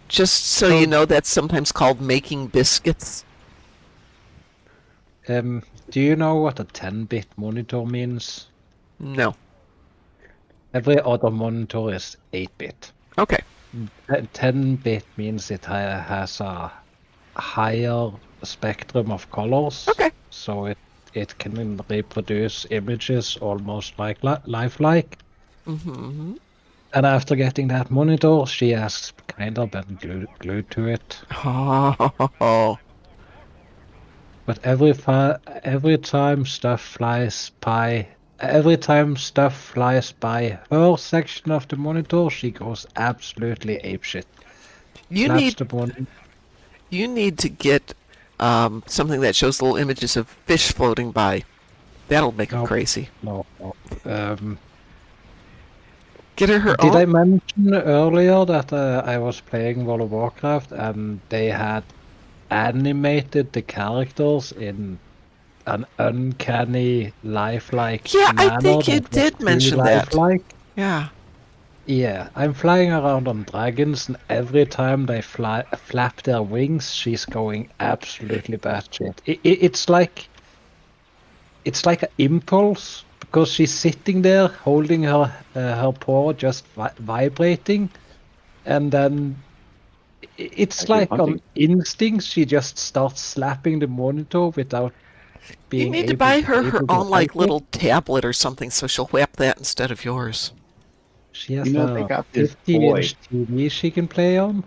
Speaker 1: just so you know, that's sometimes called making biscuits.
Speaker 3: Do you know what a 10-bit monitor means?
Speaker 1: No.
Speaker 3: Every other monitor is 8-bit.
Speaker 1: Okay.
Speaker 3: 10-bit means it has a higher spectrum of colors.
Speaker 1: Okay.
Speaker 3: So it can reproduce images almost like lifelike.
Speaker 1: Mm-hmm.
Speaker 3: And after getting that monitor, she has kind of been glued to it.
Speaker 1: Oh.
Speaker 3: But every time stuff flies by, her section of the monitor, she goes absolutely apeshit.
Speaker 1: You
Speaker 3: Slaps
Speaker 1: need
Speaker 3: the monitor.
Speaker 1: you need to get something that shows little images of fish floating by. That'll make her
Speaker 3: No.
Speaker 1: crazy.
Speaker 3: No.
Speaker 1: Get her
Speaker 3: Did I
Speaker 1: own.
Speaker 3: mention earlier that I was playing World of Warcraft and they had animated the characters in an uncanny lifelike
Speaker 1: Yeah, I
Speaker 3: manner
Speaker 1: think you
Speaker 3: that was
Speaker 1: did
Speaker 3: too
Speaker 1: mention that.
Speaker 3: lifelike?
Speaker 1: Yeah.
Speaker 3: Yeah, I'm flying around on dragons, and every time they flap their wings, she's going absolutely batshit. It's like an impulse because she's sitting there holding her paw just vibrating, and then it's
Speaker 5: Like you're
Speaker 3: like on
Speaker 5: hunting.
Speaker 3: instinct she just starts slapping the monitor without
Speaker 1: You
Speaker 3: being
Speaker 1: need to
Speaker 3: able
Speaker 1: buy her
Speaker 3: to
Speaker 1: own
Speaker 3: help
Speaker 1: like
Speaker 3: it.
Speaker 1: little tablet or something so she'll whap that instead of yours.
Speaker 3: She has
Speaker 5: You know, they
Speaker 3: a
Speaker 5: got this
Speaker 3: 50-inch TV she can play on.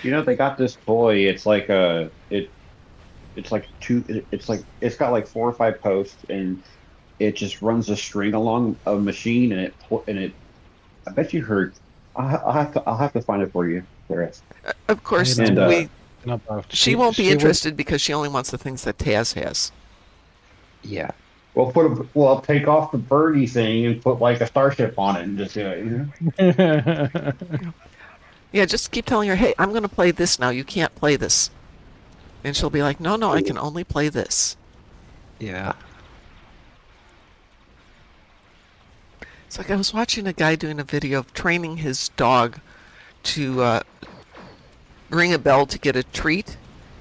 Speaker 5: They got this toy. It's like it's like it's got like 4 or 5 posts, and it just runs a string along a machine, and it. I bet you heard. I'll have to find it for you, Sarah.
Speaker 1: Of course,
Speaker 3: I
Speaker 5: And
Speaker 3: know about
Speaker 1: she won't be
Speaker 3: she would.
Speaker 1: interested because she only wants the things that Taz has.
Speaker 3: Yeah.
Speaker 5: we'll take off the birdie thing and put like a starship on it and just do it.
Speaker 1: Yeah, just keep telling her, hey, I'm going to play this now. You can't play this. And she'll be like, no, I can only play this.
Speaker 3: Yeah.
Speaker 1: It's like I was watching a guy doing a video of training his dog to ring a bell to get a treat.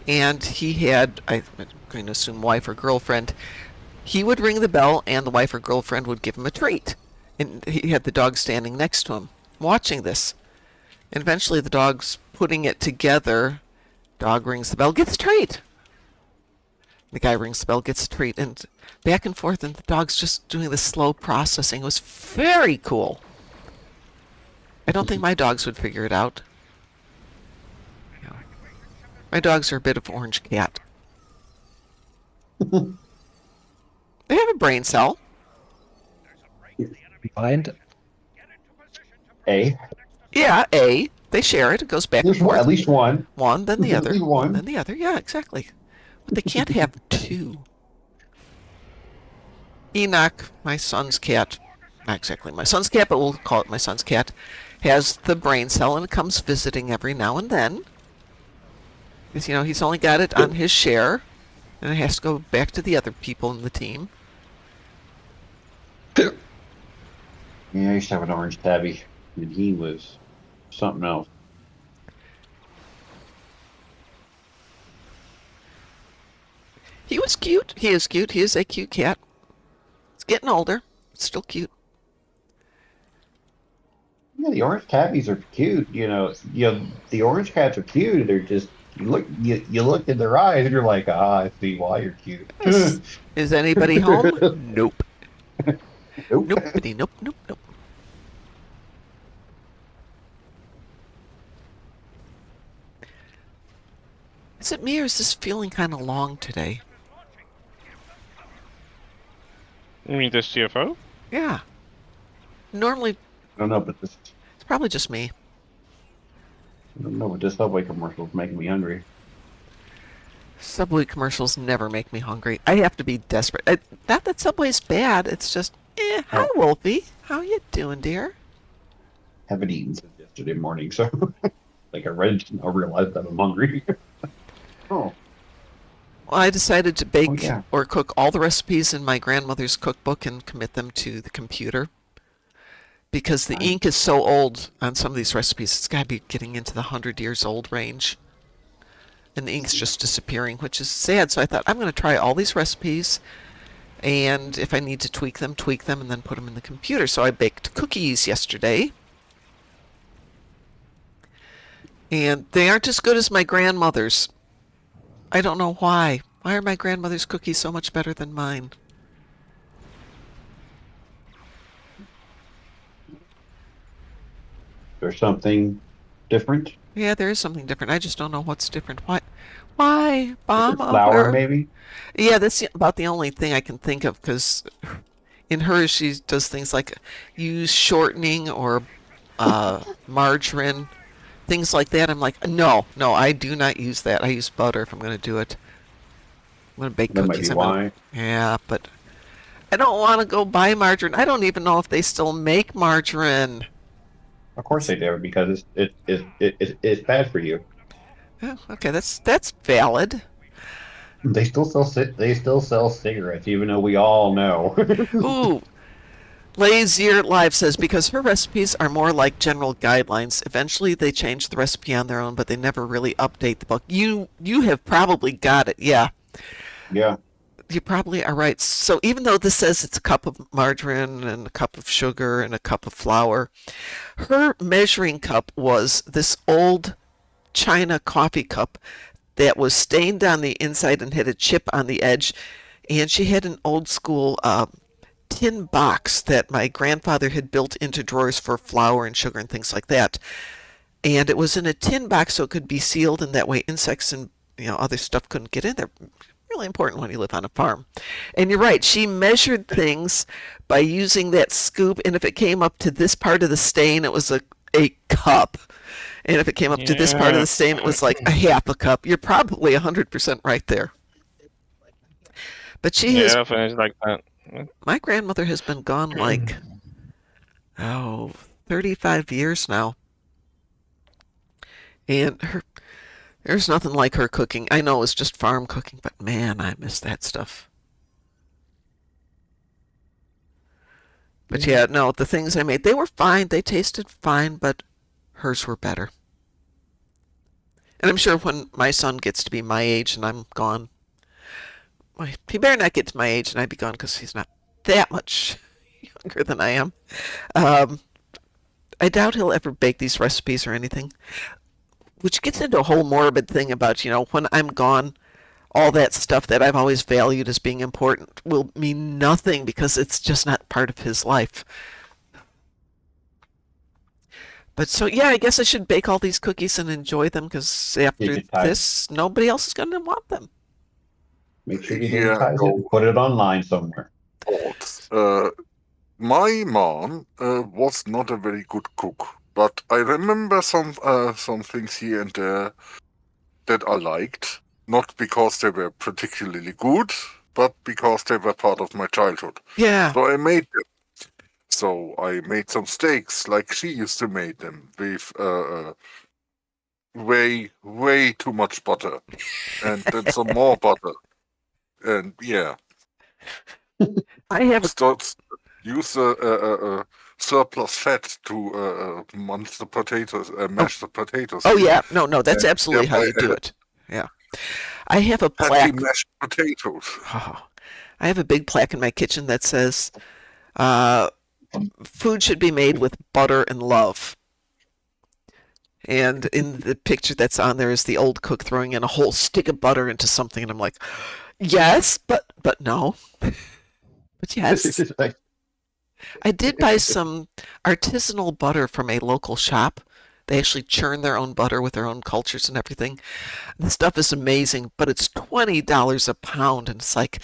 Speaker 1: And he had, I'm going to assume wife or girlfriend, he would ring the bell and the wife or girlfriend would give him a treat. And he had the dog standing next to him watching this. And eventually the dog's putting it together. Dog rings the bell, gets a treat. The guy rings the bell, gets a treat, and back and forth, and the dog's just doing the slow processing. It was very cool. I don't think my dogs would figure it out. Yeah. My dogs are a bit of orange cat. They have a brain cell.
Speaker 3: Find
Speaker 5: A.
Speaker 1: Yeah, A. They share it. It goes back and forth.
Speaker 5: At least one.
Speaker 1: One, then the
Speaker 5: At
Speaker 1: other.
Speaker 5: least
Speaker 1: One,
Speaker 5: one.
Speaker 1: then the other. Yeah, exactly. But they can't have two. Enoch, my son's cat, not exactly my son's cat, but we'll call it my son's cat, has the brain cell and it comes visiting every now and then. Because, he's only got it on his share, and it has to go back to the other people in the team.
Speaker 5: Yeah, I used to have an orange tabby, and he was something else.
Speaker 1: He was cute. He is cute. He is a cute cat. He's getting older. Still cute.
Speaker 5: Yeah, the orange tabbies are cute. The orange cats are cute. They're just you look in their eyes and you're like, I see why you're cute.
Speaker 1: Is anybody home? Nope.
Speaker 5: Nope.
Speaker 1: Nobody. Nope. Is it me or is this feeling kind of long today?
Speaker 2: You mean the CFO?
Speaker 1: Yeah. Normally,
Speaker 5: I don't know, but
Speaker 1: it's probably just me.
Speaker 5: this Subway commercial is making me hungry.
Speaker 1: Subway commercials never make me hungry. I have to be desperate. Not that Subway's bad. It's just, hi, Wolfie. How you doing, dear?
Speaker 5: Haven't eaten since yesterday morning, so like I realized that I'm hungry. Oh.
Speaker 1: Well, I decided to bake
Speaker 5: yeah.
Speaker 1: or cook all the recipes in my grandmother's cookbook and commit them to the computer. Because the ink is so old on some of these recipes, it's got to be getting into the 100 years old range. And the ink's just disappearing, which is sad. So I thought, I'm going to try all these recipes, and if I need to tweak them, and then put them in the computer. So I baked cookies yesterday. And they aren't as good as my grandmother's. I don't know why. Why are my grandmother's cookies so much better than mine?
Speaker 5: There's something different.
Speaker 1: Yeah, there is something different. I just don't know what's different. Why,
Speaker 5: Different
Speaker 1: Mama?
Speaker 5: flour,
Speaker 1: Where?
Speaker 5: maybe.
Speaker 1: Yeah, that's about the only thing I can think of because in hers she does things like use shortening or margarine, things like that. I'm like, no, no, I do not use that. I use butter if I'm going to do it. I'm going to bake
Speaker 5: That might be
Speaker 1: cookies.
Speaker 5: why.
Speaker 1: Yeah, but I don't want to go buy margarine. I don't even know if they still make margarine.
Speaker 5: Of course they do, because it's bad for you.
Speaker 1: Yeah, okay, that's valid.
Speaker 5: They still sell cigarettes, even though we all know.
Speaker 1: Ooh, Lazier Live says because her recipes are more like general guidelines. Eventually, they change the recipe on their own, but they never really update the book. You have probably got it. Yeah,
Speaker 5: Yeah.
Speaker 1: you probably are right. So even though this says it's a cup of margarine and a cup of sugar and a cup of flour, her measuring cup was this old China coffee cup that was stained on the inside and had a chip on the edge. And she had an old school tin box that my grandfather had built into drawers for flour and sugar and things like that. And it was in a tin box so it could be sealed, and that way insects and other stuff couldn't get in there. Really important when you live on a farm. And you're right, she measured things by using that scoop, and if it came up to this part of the stain, it was a cup. And if it came up to this part of the stain, it was like a half a cup. You're probably 100% right there. But she has,
Speaker 2: often it's like that.
Speaker 1: my grandmother has been gone like, 35 years now. And there's nothing like her cooking. I know it's just farm cooking, but man, I miss that stuff. But yeah, no, the things I made, they were fine. They tasted fine, but hers were better. And I'm sure when my son gets to be my age and I'm gone, well, he better not get to my age and I be gone because he's not that much younger than I am. Um, I doubt he'll ever bake these recipes or anything, which gets into a whole morbid thing about, when I'm gone, all that stuff that I've always valued as being important will mean nothing because it's just not part of his life. But so, yeah, I guess I should bake all these cookies and enjoy them because after this, nobody else is going to want them.
Speaker 5: Make sure you
Speaker 4: Yeah,
Speaker 5: digitize it and put it online somewhere.
Speaker 4: My mom was not a very good cook, but I remember some things here and there that I liked, not because they were particularly good, but because they were part of my childhood.
Speaker 1: Yeah.
Speaker 4: So I made them. So I made some steaks like she used to make them with way too much butter, and then some more butter, and yeah.
Speaker 1: I have
Speaker 4: Use surplus fat to munch the potatoes, mash the potatoes.
Speaker 1: Oh yeah, no, that's absolutely how you do it. Yeah, I have a plaque.
Speaker 4: Mashed potatoes.
Speaker 1: Oh, I have a big plaque in my kitchen that says, "Food should be made with butter and love." And in the picture that's on there is the old cook throwing in a whole stick of butter into something, and I'm like, yes, but no. But yes. I did buy some artisanal butter from a local shop. They actually churn their own butter with their own cultures and everything. The stuff is amazing, but it's $20 a pound, and it's like,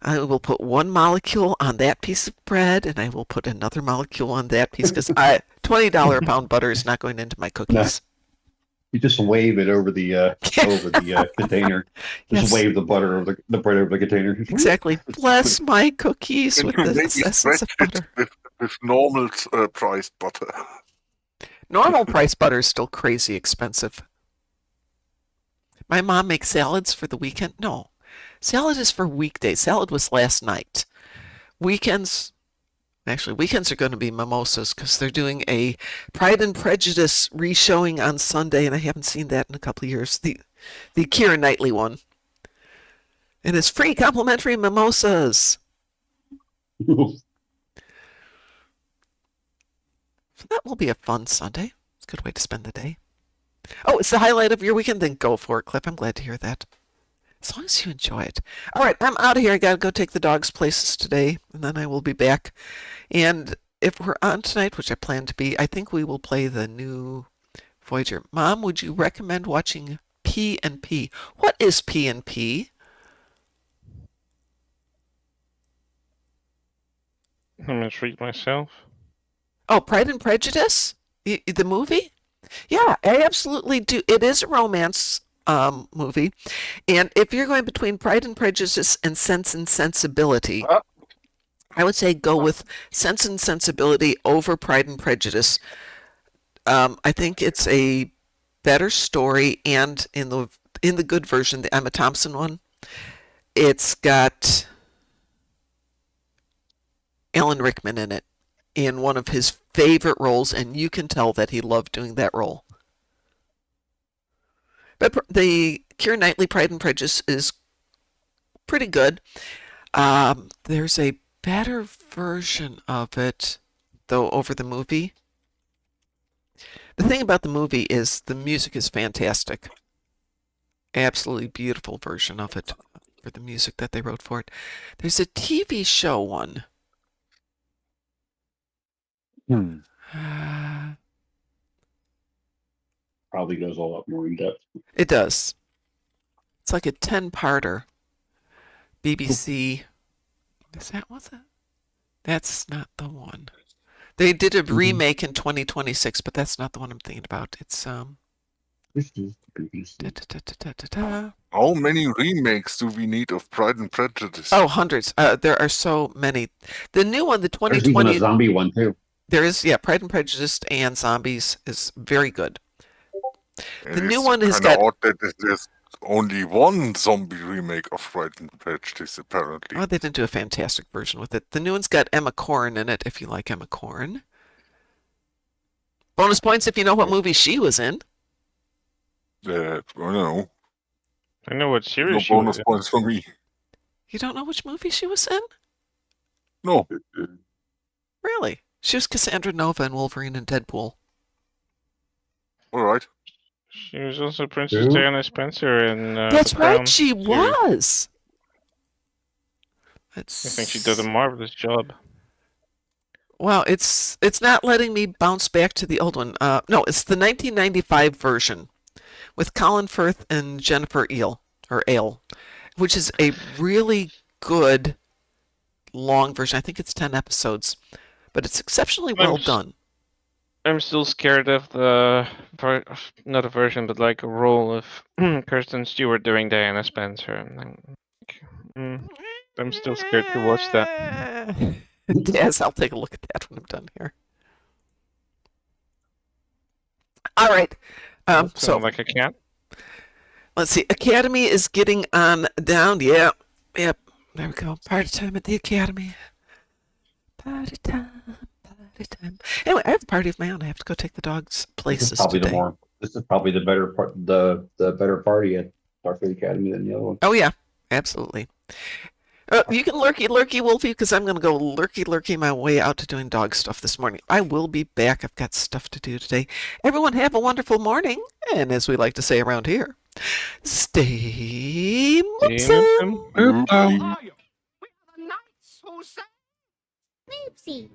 Speaker 1: I will put one molecule on that piece of bread, and I will put another molecule on that piece because $20 a pound butter is not going into my cookies.
Speaker 5: You just wave it over the container. Just
Speaker 1: Yes.
Speaker 5: wave the butter over the bread over the container.
Speaker 1: Exactly. Bless my cookies with the essence of butter.
Speaker 4: With normal priced butter.
Speaker 1: Normal price butter is still crazy expensive. My mom makes salads for the weekend. No, salad is for weekdays. Salad was last night. Weekends are going to be mimosas because they're doing a Pride and Prejudice re-showing on Sunday, and I haven't seen that in a couple of years. The Keira Knightley one. And it's free complimentary mimosas. So that will be a fun Sunday. It's a good way to spend the day. Oh, it's the highlight of your weekend? Then go for it, Cliff. I'm glad to hear that. As long as you enjoy it. All right, I'm out of here. I got to go take the dogs places today, and then I will be back. And if we're on tonight, which I plan to be, I think we will play the new Voyager. Mom, would you recommend watching P and P? What is P and P?
Speaker 2: I'm gonna treat myself.
Speaker 1: Oh, Pride and Prejudice? The movie? Yeah, I absolutely do. It is a romance movie. And if you're going between Pride and Prejudice and Sense and Sensibility, I would say go with Sense and Sensibility over Pride and Prejudice. I think it's a better story, and in the good version, the Emma Thompson one, it's got Alan Rickman in it in one of his favorite roles, and you can tell that he loved doing that role. But the Keira Knightley Pride and Prejudice is pretty good. There's a better version of it, though, over the movie. The thing about the movie is the music is fantastic. Absolutely beautiful version of it for the music that they wrote for it. There's a TV show one.
Speaker 5: Probably goes a lot more in depth.
Speaker 1: It does. It's like a 10-parter. BBC. Is that what's it? That's not the one. They did a remake in 2026, but that's not the one I'm thinking about. It's
Speaker 5: This is BBC.
Speaker 4: How many remakes do we need of Pride and Prejudice?
Speaker 1: Oh, hundreds. There are so many. The new one, the
Speaker 5: There's even
Speaker 1: 2020.
Speaker 5: a zombie one too.
Speaker 1: There is, yeah, Pride and Prejudice and Zombies is very good.
Speaker 4: It
Speaker 1: The new
Speaker 4: is
Speaker 1: one has
Speaker 4: kinda
Speaker 1: got.
Speaker 4: odd that there's only one zombie remake of Pride and Prejudice, apparently.
Speaker 1: Oh, they didn't do a fantastic version with it. The new one's got Emma Corrin in it, if you like Emma Corrin. Bonus points if you know what movie she was in.
Speaker 4: I don't know.
Speaker 2: I know what
Speaker 4: No
Speaker 2: series she
Speaker 4: bonus
Speaker 2: was in.
Speaker 4: points for me.
Speaker 1: You don't know which movie she was in?
Speaker 4: No.
Speaker 1: Really? She was Cassandra Nova in Wolverine and Deadpool.
Speaker 4: All right.
Speaker 2: She was also Princess
Speaker 5: Who?
Speaker 2: Diana Spencer in
Speaker 1: That's
Speaker 2: the
Speaker 1: right,
Speaker 2: Crown
Speaker 1: she
Speaker 2: series.
Speaker 1: was.
Speaker 2: I think she did a marvelous job.
Speaker 1: Well, it's not letting me bounce back to the old one. No, it's the 1995 version with Colin Firth and Jennifer Ale, which is a really good long version. I think it's 10 episodes, but it's exceptionally well done.
Speaker 2: I'm still scared of the not a version, but like a role of Kirsten Stewart doing Diana Spencer. And I'm still scared to watch that.
Speaker 1: Yes, I'll take a look at that when I'm done here. All right. So
Speaker 2: like a cat.
Speaker 1: let's see. Academy is getting on down. Yep. There we go. Party time at the Academy. Party time. Party time. Anyway, I have a party of my own. I have to go take the dogs places
Speaker 5: This is probably
Speaker 1: today.
Speaker 5: This is probably the better part. The better party at Starfleet Academy than the other one.
Speaker 1: Oh yeah, absolutely. You can lurky, Wolfie, because I'm going to go lurky my way out to doing dog stuff this morning. I will be back. I've got stuff to do today. Everyone have a wonderful morning. And as we like to say around here, stay Moopsy.
Speaker 8: Moopsy.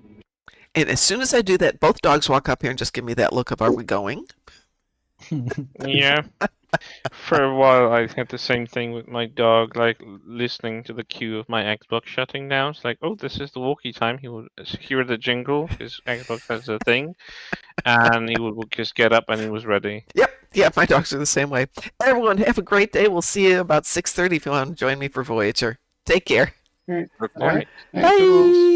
Speaker 1: And as soon as I do that, both dogs walk up here and just give me that look of, are we going?
Speaker 2: Yeah. For a while, I had the same thing with my dog, like listening to the cue of my Xbox shutting down. It's like, oh, this is the walkie time. He would hear the jingle, because Xbox has a thing, and he would just get up and he was ready.
Speaker 1: Yep. Yeah, my dogs are the same way. Everyone, have a great day. We'll see you about 6:30 if you want to join me for Voyager. Take care.
Speaker 5: All right.
Speaker 2: All right.
Speaker 1: Bye.